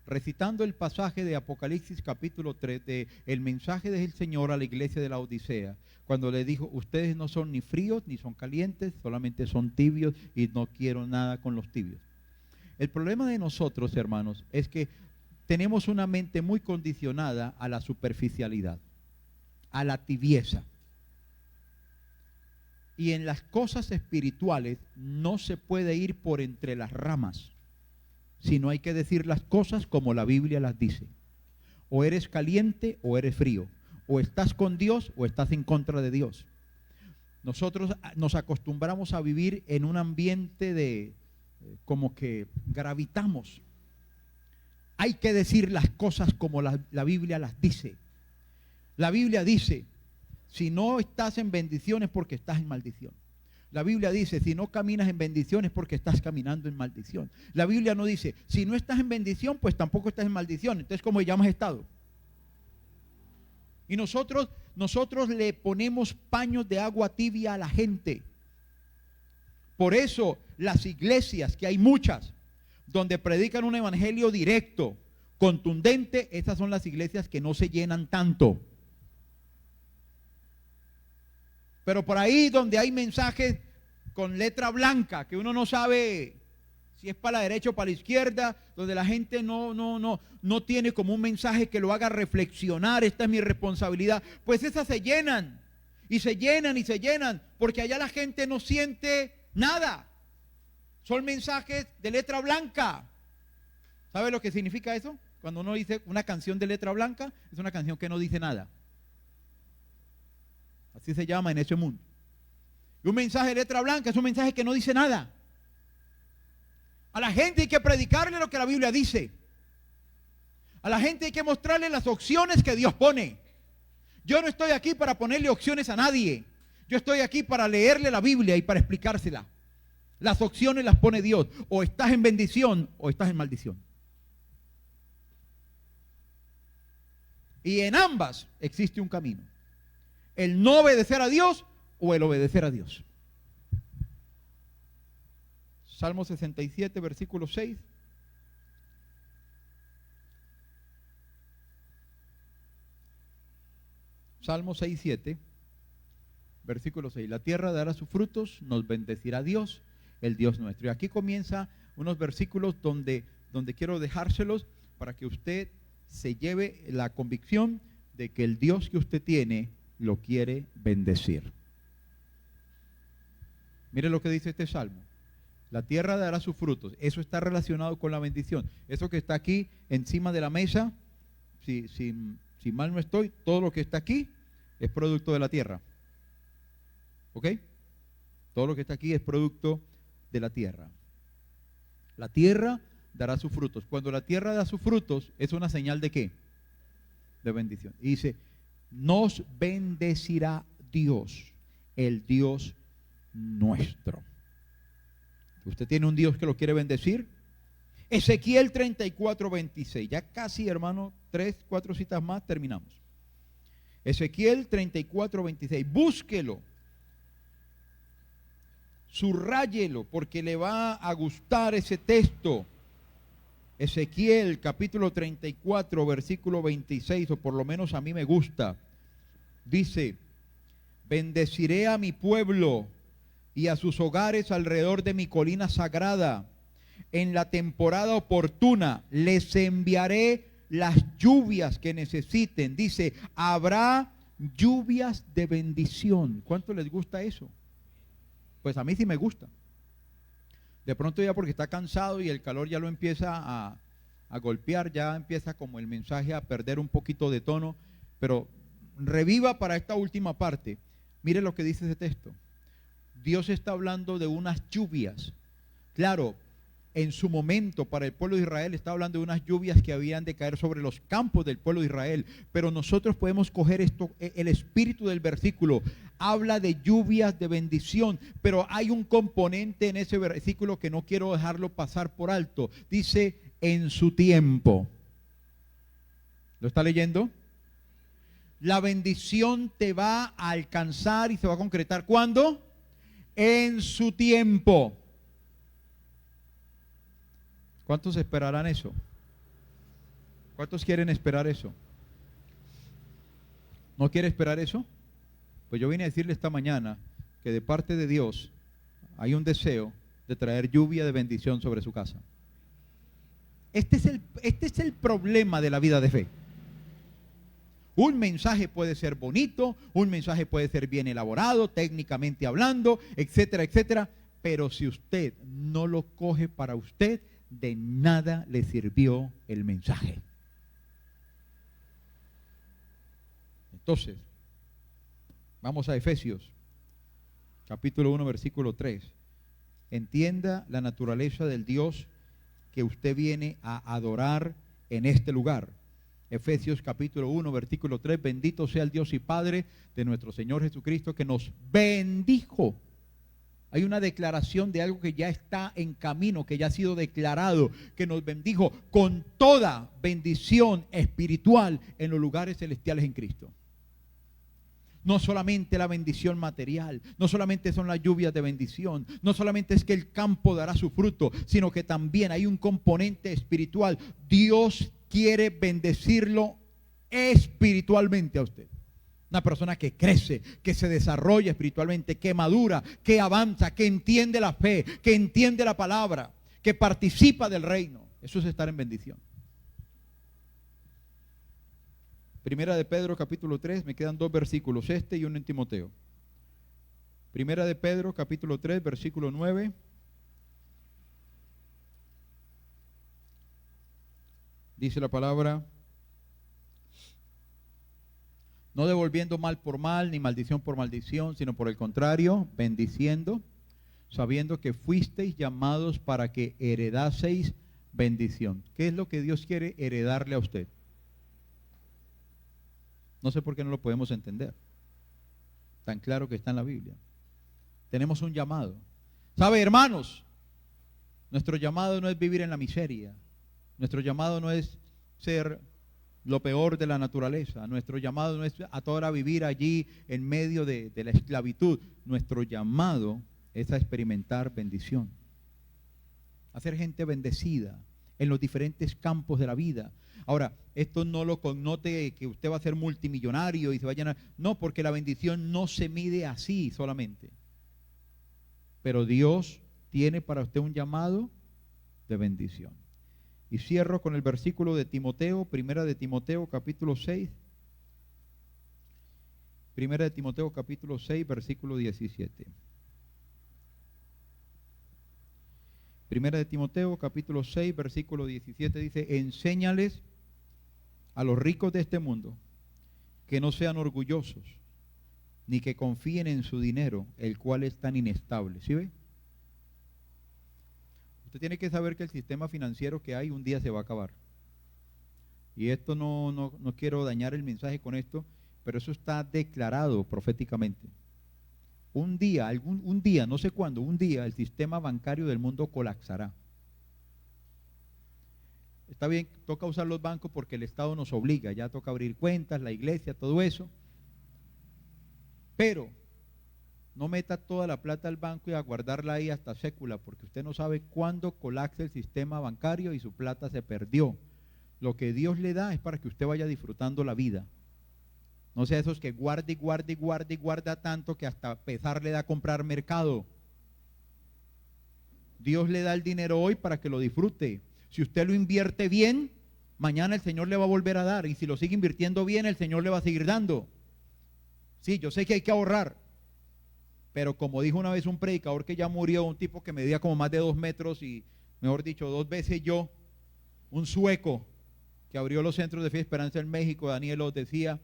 recitando el pasaje de Apocalipsis capítulo 3 de el mensaje del Señor a la iglesia de la Odisea, cuando le dijo: ustedes no son ni fríos ni son calientes, solamente son tibios y no quiero nada con los tibios. El problema de nosotros, hermanos, es que tenemos una mente muy condicionada a la superficialidad, a la tibieza. Y en las cosas espirituales no se puede ir por entre las ramas, sino hay que decir las cosas como la Biblia las dice. O eres caliente o eres frío, o estás con Dios o estás en contra de Dios. Nosotros nos acostumbramos a vivir en un ambiente de como que gravitamos. Hay que decir las cosas como la Biblia las dice. La Biblia dice: si no estás en bendiciones porque estás en maldición. La Biblia dice: si no caminas en bendiciones porque estás caminando en maldición. La Biblia no dice: si no estás en bendición pues tampoco estás en maldición. Entonces, ¿cómo llamas estado? Y nosotros le ponemos paños de agua tibia a la gente. Por eso las iglesias, que hay muchas, donde predican un evangelio directo, contundente, esas son las iglesias que no se llenan tanto. Pero por ahí donde hay mensajes con letra blanca, que uno no sabe si es para la derecha o para la izquierda, donde la gente no tiene como un mensaje que lo haga reflexionar: esta es mi responsabilidad, pues esas se llenan, y se llenan, y se llenan, porque allá la gente no siente nada. Son mensajes de letra blanca. ¿Sabe lo que significa eso? Cuando uno dice una canción de letra blanca, es una canción que no dice nada. Así se llama en ese mundo. Y un mensaje de letra blanca es un mensaje que no dice nada. A la gente hay que predicarle lo que la Biblia dice. A la gente hay que mostrarle las opciones que Dios pone. Yo no estoy aquí para ponerle opciones a nadie. Yo estoy aquí para leerle la Biblia y para explicársela. Las opciones las pone Dios. O estás en bendición o estás en maldición. Y en ambas existe un camino: el no obedecer a Dios o el obedecer a Dios. Salmo 67, versículo 6. Salmo 6:7, versículo 6. La tierra dará sus frutos, nos bendecirá Dios, el Dios nuestro. Y aquí comienza unos versículos donde quiero dejárselos para que usted se lleve la convicción de que el Dios que usted tiene lo quiere bendecir. Mire lo que dice este salmo: la tierra dará sus frutos. Eso está relacionado con la bendición. Eso que está aquí encima de la mesa, si mal no estoy, todo lo que está aquí es producto de la tierra. ¿Ok? Todo lo que está aquí es producto de la tierra. La tierra dará sus frutos. Cuando la tierra da sus frutos, es una señal ¿de qué? De bendición. Y dice: nos bendecirá Dios, el Dios nuestro. ¿Usted tiene un Dios que lo quiere bendecir? Ezequiel 34:26. Ya casi, hermano, 3-4 citas más, terminamos. Ezequiel 34:26. Búsquelo, subráyelo, porque le va a gustar ese texto. Ezequiel capítulo 34, versículo 26, o por lo menos a mí me gusta. Dice: bendeciré a mi pueblo y a sus hogares alrededor de mi colina sagrada. En la temporada oportuna les enviaré las lluvias que necesiten. Dice: habrá lluvias de bendición. ¿Cuánto les gusta eso? Pues a mí sí me gusta. De pronto ya porque está cansado y el calor ya lo empieza a golpear, ya empieza como el mensaje a perder un poquito de tono, pero reviva para esta última parte. Mire lo que dice ese texto. Dios está hablando de unas lluvias. Claro, en su momento para el pueblo de Israel está hablando de unas lluvias que habían de caer sobre los campos del pueblo de Israel, pero nosotros podemos coger esto, el espíritu del versículo habla de lluvias de bendición, pero hay un componente en ese versículo que no quiero dejarlo pasar por alto. Dice en su tiempo. ¿Lo está leyendo? La bendición te va a alcanzar y se va a concretar. ¿Cuándo? En su tiempo. ¿Cuántos esperarán eso? ¿Cuántos quieren esperar eso? ¿No quiere esperar eso? Pues yo vine a decirle esta mañana que de parte de Dios hay un deseo de traer lluvia de bendición sobre su casa. Este es el problema de la vida de fe. Un mensaje puede ser bonito, un mensaje puede ser bien elaborado, técnicamente hablando, etcétera, etcétera, pero si usted no lo coge para usted, de nada le sirvió el mensaje. Entonces, vamos a Efesios, capítulo 1, versículo 3. Entienda la naturaleza del Dios que usted viene a adorar en este lugar. Efesios capítulo 1, versículo 3. Bendito sea el Dios y Padre de nuestro Señor Jesucristo, que nos bendijo. Hay una declaración de algo que ya está en camino, que ya ha sido declarado, que nos bendijo con toda bendición espiritual en los lugares celestiales en Cristo. No solamente la bendición material, no solamente son las lluvias de bendición, no solamente es que el campo dará su fruto, sino que también hay un componente espiritual. Dios quiere bendecirlo espiritualmente a usted. Una persona que crece, que se desarrolla espiritualmente, que madura, que avanza, que entiende la fe, que entiende la palabra, que participa del reino. Eso es estar en bendición. Primera de Pedro capítulo 3, me quedan 2 versículos, este y uno en Timoteo. Primera de Pedro capítulo 3, versículo 9. Dice la palabra: no devolviendo mal por mal, ni maldición por maldición, sino por el contrario, bendiciendo, sabiendo que fuisteis llamados para que heredaseis bendición. ¿Qué es lo que Dios quiere heredarle a usted? No sé por qué no lo podemos entender. Tan claro que está en la Biblia. Tenemos un llamado. ¿Sabe, hermanos? Nuestro llamado no es vivir en la miseria. Nuestro llamado no es ser lo peor de la naturaleza. Nuestro llamado no es a toda hora vivir allí en medio de la esclavitud. Nuestro llamado es a experimentar bendición. A ser gente bendecida en los diferentes campos de la vida. Ahora, esto no lo connote que usted va a ser multimillonario y se va a llenar. No, porque la bendición no se mide así solamente. Pero Dios tiene para usted un llamado de bendición. Y cierro con el versículo de Timoteo, primera de Timoteo capítulo 6. Primera de Timoteo capítulo 6, versículo 17. Primera de Timoteo capítulo 6, versículo 17 dice: enséñales a los ricos de este mundo que no sean orgullosos, ni que confíen en su dinero, el cual es tan inestable. ¿Sí ve? Usted tiene que saber que el sistema financiero que hay un día se va a acabar. Y esto no quiero dañar el mensaje con esto, pero eso está declarado proféticamente. Un día, no sé cuándo, un día el sistema bancario del mundo colapsará. Está bien, toca usar los bancos porque el Estado nos obliga, ya toca abrir cuentas, la iglesia, todo eso. Pero no meta toda la plata al banco y a guardarla ahí hasta sécula, porque usted no sabe cuándo colapse el sistema bancario y su plata se perdió. Lo que Dios le da es para que usted vaya disfrutando la vida. No sea esos que guarda y guarda y guarda y guarda tanto que hasta pesar le da a comprar mercado. Dios le da el dinero hoy para que lo disfrute. Si usted lo invierte bien, mañana el Señor le va a volver a dar. Y si lo sigue invirtiendo bien, el Señor le va a seguir dando. Sí, yo sé que hay que ahorrar. Pero como dijo una vez un predicador que ya murió, un tipo que medía como más de 2 metros y, mejor dicho, 2 veces yo, Un sueco que abrió los centros de fe y esperanza en México, Daniel Oz, decía: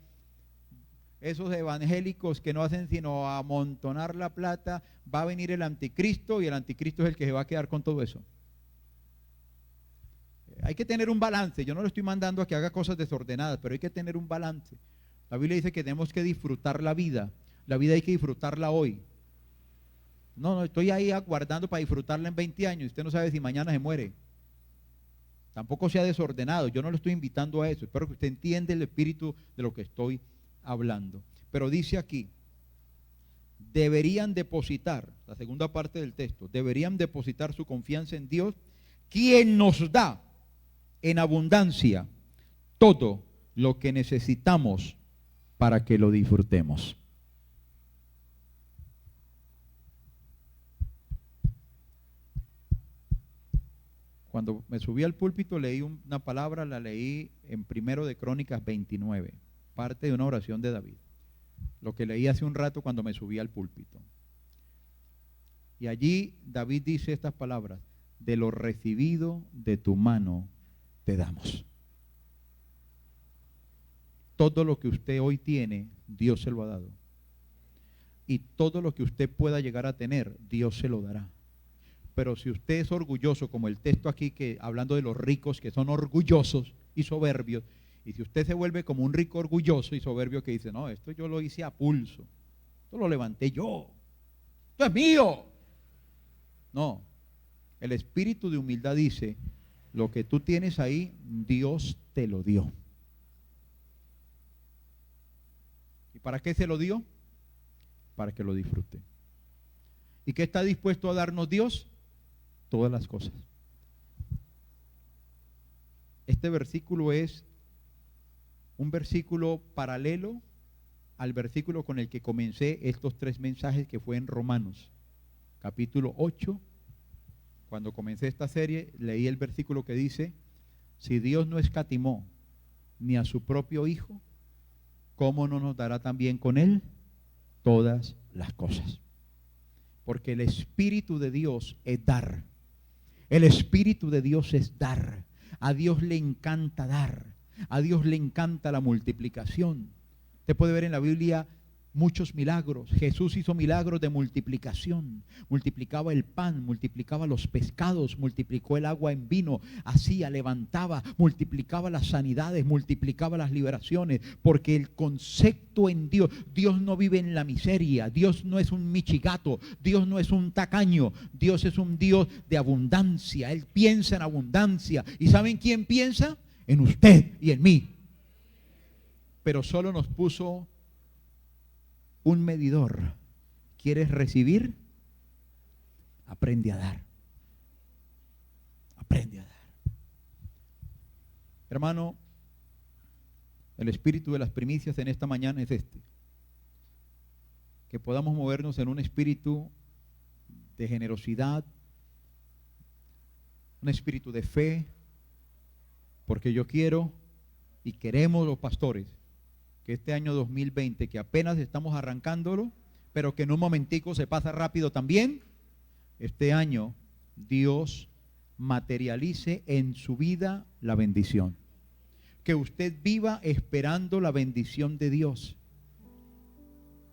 esos evangélicos que no hacen sino amontonar la plata, va a venir el anticristo y el anticristo es el que se va a quedar con todo eso. Hay que tener un balance. Yo no lo estoy mandando a que haga cosas desordenadas, pero hay que tener un balance. La Biblia dice que tenemos que disfrutar la vida. La vida hay que disfrutarla hoy. No, estoy ahí aguardando para disfrutarla en 20 años. Usted no sabe si mañana se muere. Tampoco sea desordenado. Yo no lo estoy invitando a eso. Espero que usted entienda el espíritu de lo que estoy hablando. Pero dice aquí: deberían depositar, la segunda parte del texto, deberían depositar su confianza en Dios, quien nos da en abundancia todo lo que necesitamos para que lo disfrutemos. Cuando me subí al púlpito leí una palabra, la leí en 1 de Crónicas 29, parte de una oración de David. Lo que leí hace un rato cuando me subí al púlpito. Y allí David dice estas palabras: de lo recibido de tu mano te damos. Todo lo que usted hoy tiene, Dios se lo ha dado. Y todo lo que usted pueda llegar a tener, Dios se lo dará. Pero si usted es orgulloso, como el texto aquí, que hablando de los ricos que son orgullosos y soberbios, y si usted se vuelve como un rico orgulloso y soberbio que dice: no, esto yo lo hice a pulso, esto lo levanté yo, esto es mío. No, el espíritu de humildad dice: lo que tú tienes ahí, Dios te lo dio. ¿Y para qué se lo dio? Para que lo disfrute. ¿Y qué está dispuesto a darnos Dios? Todas las cosas. Este versículo es un versículo paralelo al versículo con el que comencé estos 3 mensajes, que fue en Romanos, capítulo 8. Cuando comencé esta serie, leí el versículo que dice: si Dios no escatimó ni a su propio Hijo, ¿cómo no nos dará también con Él todas las cosas? Porque el Espíritu de Dios es dar. El Espíritu de Dios es dar. A Dios le encanta dar. A Dios le encanta la multiplicación. Usted puede ver en la Biblia muchos milagros. Jesús hizo milagros de multiplicación. Multiplicaba el pan, multiplicaba los pescados, multiplicó el agua en vino, hacía, levantaba, multiplicaba las sanidades, multiplicaba las liberaciones, porque el concepto en Dios, Dios no vive en la miseria, Dios no es un michigato, Dios no es un tacaño, Dios es un Dios de abundancia. Él piensa en abundancia. ¿Y saben quién piensa? En usted y en mí. Pero solo nos puso un medidor. ¿Quieres recibir? Aprende a dar. Aprende a dar. Hermano, el espíritu de las primicias en esta mañana es este: que podamos movernos en un espíritu de generosidad, un espíritu de fe, porque yo quiero y queremos los pastores que este año 2020, que apenas estamos arrancándolo, pero que en un momentico se pasa rápido también, este año Dios materialice en su vida la bendición. Que usted viva esperando la bendición de Dios.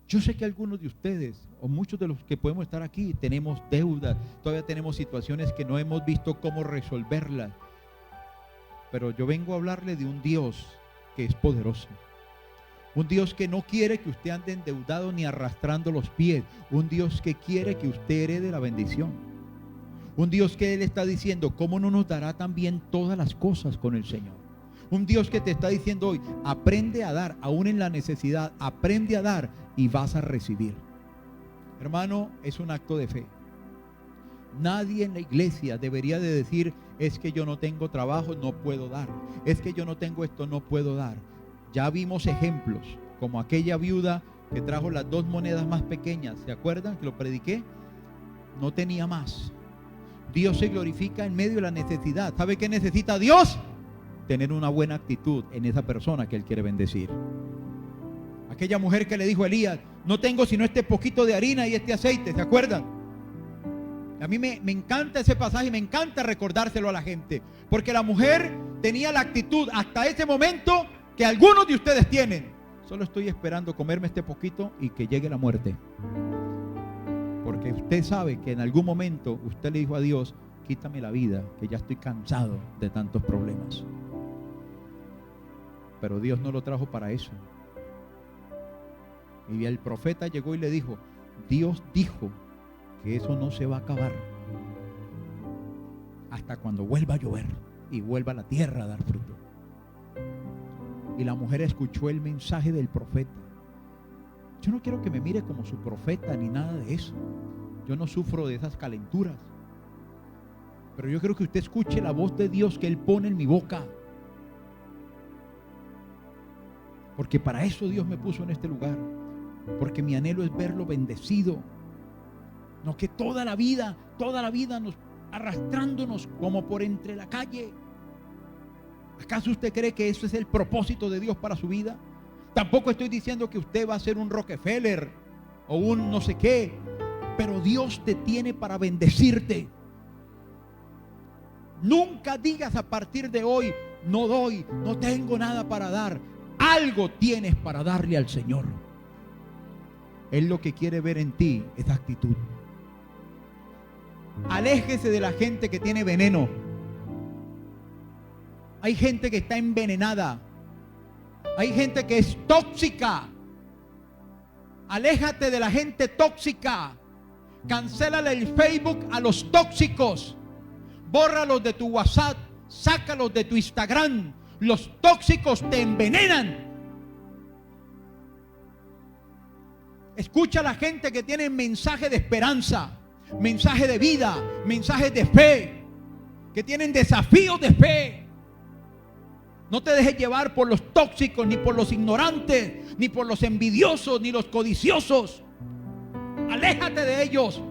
Yo sé que algunos de ustedes, o muchos de los que podemos estar aquí, tenemos deudas, todavía tenemos situaciones que no hemos visto cómo resolverlas. Pero yo vengo a hablarle de un Dios que es poderoso. Un Dios que no quiere que usted ande endeudado ni arrastrando los pies. Un Dios que quiere que usted herede la bendición. Un Dios que Él está diciendo: ¿cómo no nos dará también todas las cosas con el Señor? Un Dios que te está diciendo hoy: aprende a dar, aún en la necesidad, aprende a dar y vas a recibir. Hermano, es un acto de fe. Nadie en la iglesia debería de decir: es que yo no tengo trabajo, no puedo dar. Es que yo no tengo esto, no puedo dar. Ya vimos ejemplos, como aquella viuda que trajo las 2 monedas más pequeñas. ¿Se acuerdan que lo prediqué? No tenía más. Dios se glorifica en medio de la necesidad. ¿Sabe qué necesita Dios? Tener una buena actitud en esa persona que Él quiere bendecir. Aquella mujer que le dijo a Elías: no tengo sino este poquito de harina y este aceite. ¿Se acuerdan? A mí me encanta ese pasaje y me encanta recordárselo a la gente, porque la mujer tenía la actitud hasta ese momento que algunos de ustedes tienen. Solo estoy esperando comerme este poquito y que llegue la muerte. Porque usted sabe que en algún momento usted le dijo a Dios: quítame la vida, que ya estoy cansado de tantos problemas. Pero Dios no lo trajo para eso. Y el profeta llegó y le dijo: Dios dijo que eso no se va a acabar hasta cuando vuelva a llover y vuelva la tierra a dar fruto. Y la mujer escuchó el mensaje del profeta. Yo no quiero que me mire como su profeta ni nada de eso. Yo no sufro de esas calenturas. Pero yo quiero que usted escuche la voz de Dios que Él pone en mi boca. Porque para eso Dios me puso en este lugar. Porque mi anhelo es verlo bendecido. No que toda la vida nos arrastrándonos como por entre la calle. ¿Acaso usted cree que eso es el propósito de Dios para su vida? Tampoco estoy diciendo que usted va a ser un Rockefeller o un no sé qué, pero Dios te tiene para bendecirte. Nunca digas a partir de hoy: no doy, no tengo nada para dar. Algo tienes para darle al Señor. Él lo que quiere ver en ti es actitud. Aléjese de la gente que tiene veneno. Hay gente que está envenenada. Hay gente que es tóxica. Aléjate de la gente tóxica. Cancélale el Facebook a los tóxicos. Bórralos de tu WhatsApp. Sácalos de tu Instagram. Los tóxicos te envenenan. Escucha a la gente que tiene mensaje de esperanza, mensaje de vida, mensajes de fe, que tienen desafíos de fe. No te dejes llevar por los tóxicos, ni por los ignorantes, ni por los envidiosos, ni los codiciosos. Aléjate de ellos,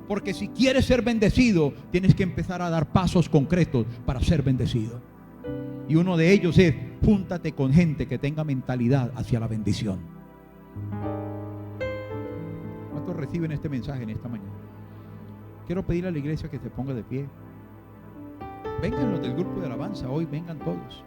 porque si quieres ser bendecido, tienes que empezar a dar pasos concretos para ser bendecido. Y uno de ellos es: júntate con gente que tenga mentalidad hacia la bendición. ¿Cuántos reciben este mensaje en esta mañana? Quiero pedir a la iglesia que se ponga de pie. Vengan los del grupo de alabanza hoy, vengan todos.